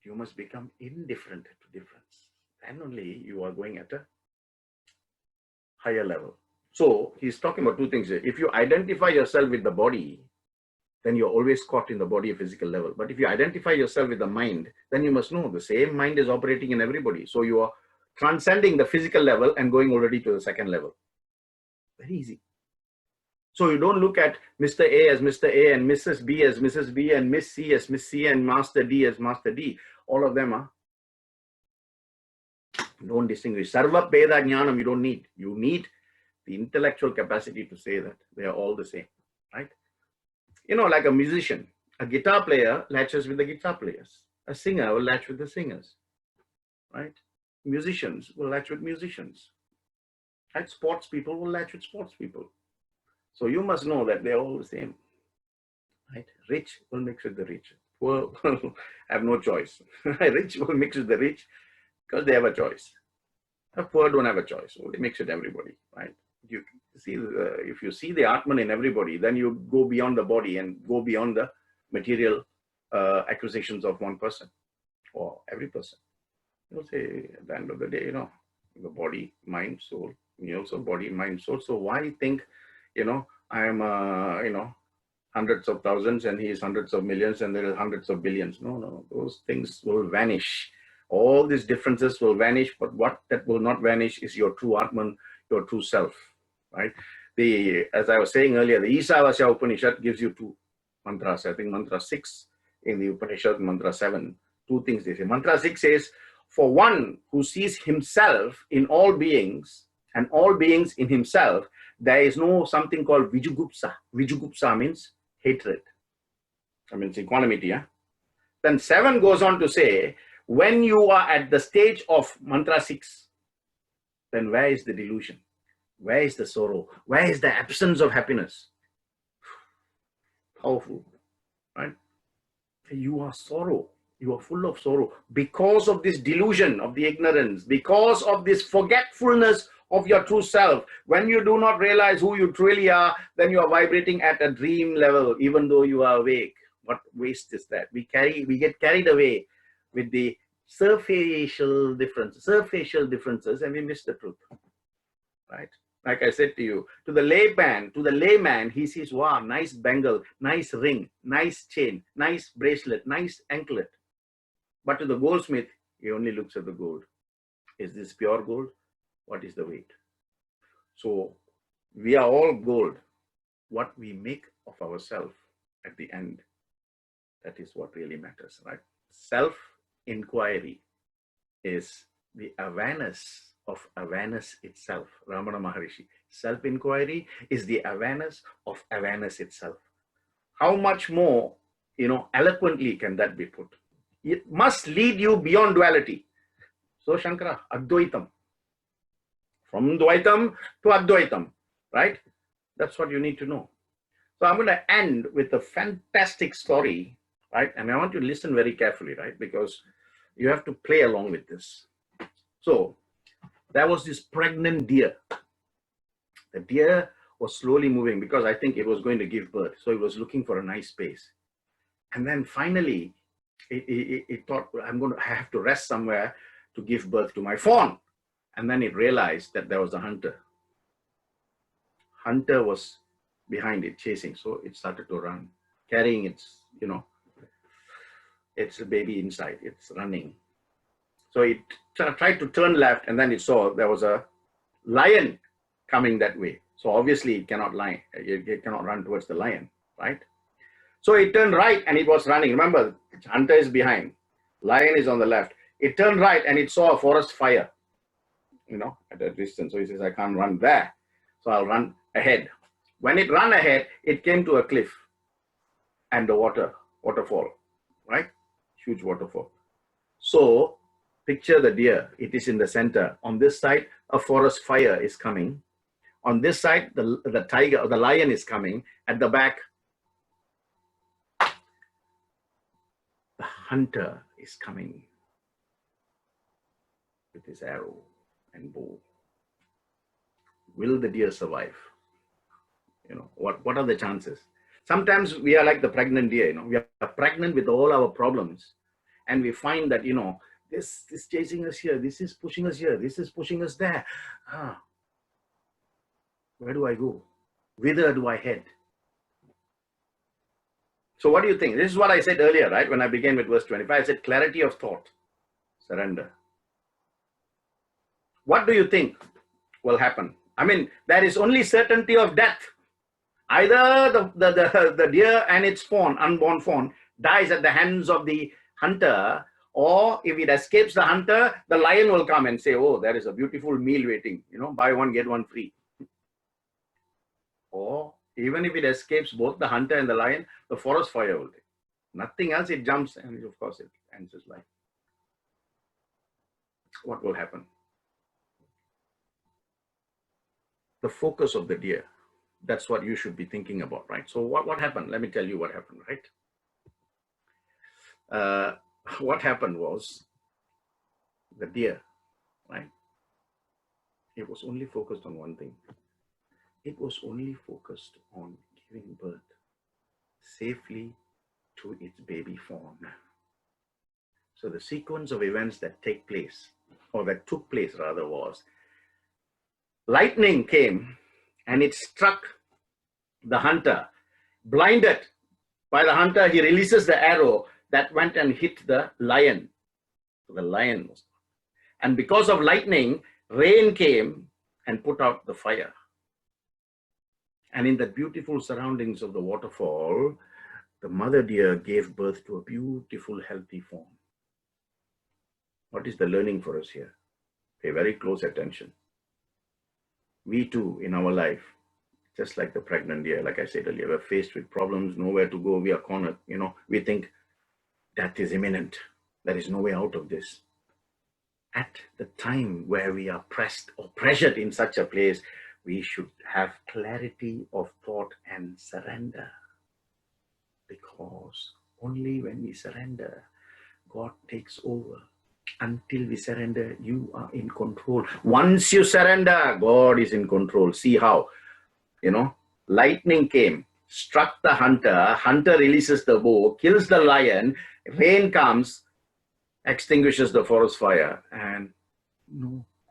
[SPEAKER 1] You must become indifferent to difference. Then only you are going at a higher level. So he's talking about 2 things here. If you identify yourself with the body, then you're always caught in the body physical level. But if you identify yourself with the mind, then you must know the same mind is operating in everybody. So you are transcending the physical level and going already to the second level. Very easy. So you don't look at Mr. A as Mr. A and Mrs. B as Mrs. B and Miss C as Miss C and Master D as Master D. All of them are. Don't distinguish. Sarva Veda Jnanam you don't need. You need the intellectual capacity to say that they are all the same, right? Like a musician, a guitar player latches with the guitar players. A singer will latch with the singers, right? Musicians will latch with musicians. Right? Sports people will latch with sports people. So you must know that they're all the same, right? Rich will mix with the rich. Poor will have no choice. Rich will mix with the rich because they have a choice. The poor don't have a choice. They mix with everybody, right? You see, if you see the Atman in everybody, then you go beyond the body and go beyond the material acquisitions of one person or every person. You'll say at the end of the day, the body, mind, soul. You also body, mind, soul. So why think, I am, hundreds of thousands and he is hundreds of millions and there are hundreds of billions. No, those things will vanish. All these differences will vanish, but what that will not vanish is your true Atman, your true self, right? As I was saying earlier, the Isavasya Upanishad gives you 2 mantras. I think mantra 6 in the Upanishad, Mantra 7, two things they say. Mantra 6 says, for one who sees himself in all beings and all beings in himself, there is no something called Vijugupsa. Vijugupsa means hatred. I mean, it's equanimity. Yeah? Then 7 goes on to say, when you are at the stage of Mantra 6, then where is the delusion? Where is the sorrow? Where is the absence of happiness? Powerful, right? You are sorrow. You are full of sorrow because of this delusion of the ignorance, because of this forgetfulness of your true self. When you do not realize who you truly are, then you are vibrating at a dream level, even though you are awake. What waste is that? We get carried away with the superficial differences, and we miss the truth, right? Like I said to you, to the layman, he sees, wow, nice bangle, nice ring, nice chain, nice bracelet, nice anklet. But to the goldsmith, he only looks at the gold. Is this pure gold? What is the weight? So we are all gold. What we make of ourselves at the end, that is what really matters, right? Self-inquiry is the awareness of awareness itself. Ramana Maharishi. Self-inquiry is the awareness of awareness itself. How much more, eloquently can that be put? It must lead you beyond duality. So Shankara, Advaitam. From Dvaitam to Advaitam, right? That's what you need to know. So I'm going to end with a fantastic story, right? And I want you to listen very carefully, right? Because you have to play along with this. So there was this pregnant deer. The deer was slowly moving because I think it was going to give birth. So it was looking for a nice space. And then finally, it thought, I have to rest somewhere to give birth to my fawn. And then it realized that there was a hunter. Hunter was behind it, chasing. So it started to run, carrying its, its baby inside. It's running. So it tried to turn left, and then it saw there was a lion coming that way. So obviously it cannot run towards the lion, right? So it turned right and it was running. Remember, hunter is behind, lion is on the left. It turned right and it saw a forest fire, at a distance. So he says, I can't run there. So I'll run ahead. When it ran ahead, it came to a cliff and a waterfall, right? Huge waterfall. So picture the deer. It is in the center. On this side, a forest fire is coming. On this side, the tiger or the lion is coming. At the back, the hunter is coming with his arrow and bow. Will the deer survive? What are the chances? Sometimes we are like the pregnant deer. We are pregnant with all our problems, and we find that this is chasing us here, this is pushing us here, this is pushing us there. Where do I go? Whither do I head? So what do you think? This is what I said earlier, right? When I began with verse 25, I said clarity of thought, surrender. What do you think will happen? I mean, there is only certainty of death. Either the deer and its fawn, unborn fawn, dies at the hands of the hunter, or if it escapes the hunter, the lion will come and say, oh, there is a beautiful meal waiting, buy one, get one free. Or even if it escapes both the hunter and the lion, the forest fire will take. Nothing else, it jumps and of course it ends its life. What will happen? The focus of the deer. That's what you should be thinking about, right? So what happened? Let me tell you what happened, right? What happened was the deer, right? It was only focused on one thing. It was only focused on giving birth safely to its baby fawn. So the sequence of events that take place, or that took place rather, was lightning came and it struck the hunter. Blinded by the hunter, he releases the arrow that went and hit the lion. So the lion was, and because of lightning, rain came and put out the fire. And in the beautiful surroundings of the waterfall, the mother deer gave birth to a beautiful, healthy form. What is the learning for us here? Pay very close attention. We too, in our life, just like the pregnant deer, like I said earlier, we're faced with problems, nowhere to go, we are cornered. We think death is imminent. There is no way out of this. At the time where we are pressed or pressured in such a place, we should have clarity of thought and surrender. Because only when we surrender, God takes over. Until we surrender, you are in control. Once you surrender, God is in control. See how, lightning came, struck the hunter releases the bow, kills the lion, rain comes, extinguishes the forest fire. And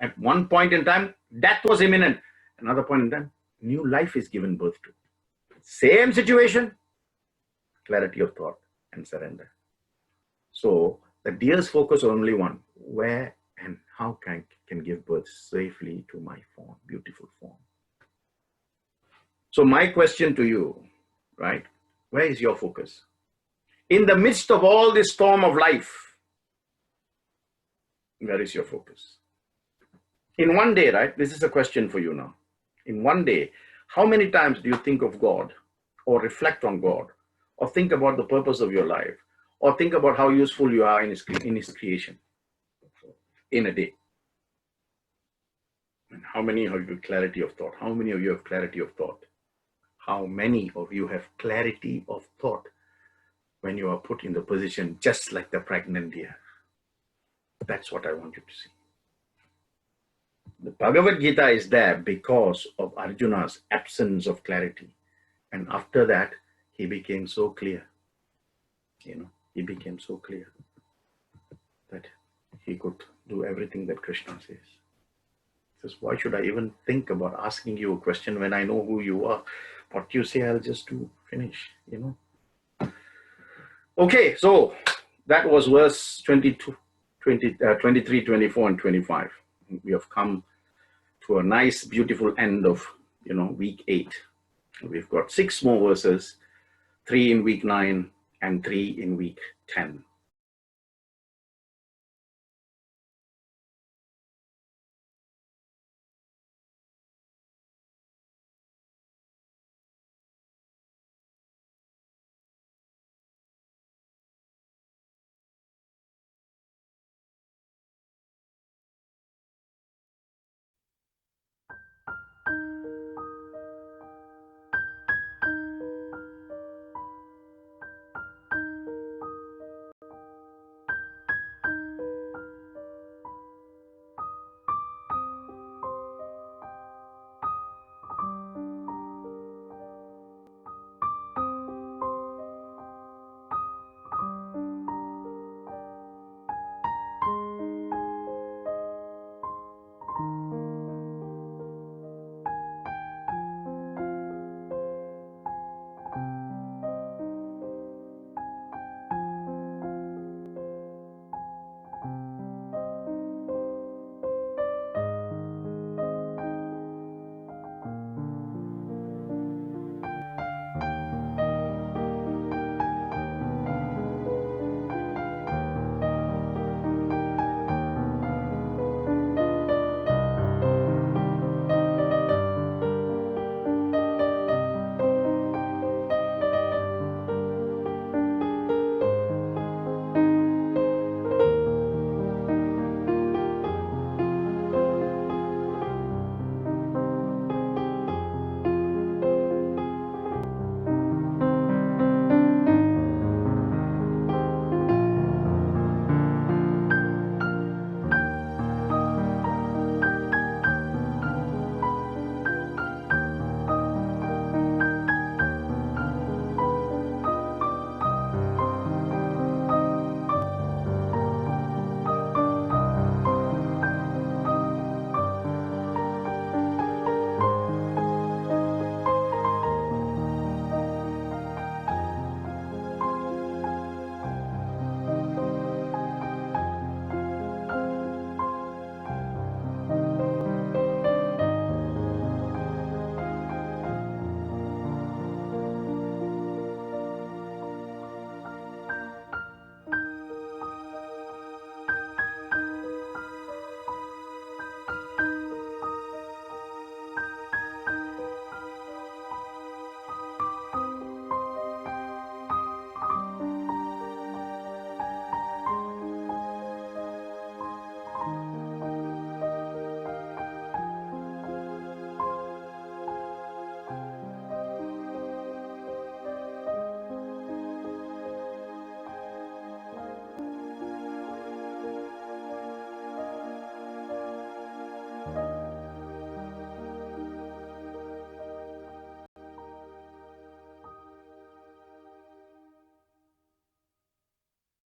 [SPEAKER 1] at one point in time, death was imminent. Another point in time, new life is given birth to. Same situation, clarity of thought and surrender. So the deer's focus on only one, where and how can give birth safely to my form, beautiful form. So my question to you, right, where is your focus? In the midst of all this storm of life, where is your focus? In one day, right, this is a question for you now. In one day, how many times do you think of God or reflect on God or think about the purpose of your life or think about how useful you are in his creation in a day? And how many of you have clarity of thought? How many of you have clarity of thought? How many of you have clarity of thought when you are put in the position just like the pregnant deer? That's what I want you to see. The Bhagavad Gita is there because of Arjuna's absence of clarity. And after that, he became so clear. He became so clear that he could do everything that Krishna says. He says, why should I even think about asking you a question when I know who you are? What you say, I'll just do, finish, Okay, so that was verse 22, 23, 24, and 25. We have come to a nice, beautiful end of, week 8. We've got 6 more verses, 3 in week 9 and 3 in week 10.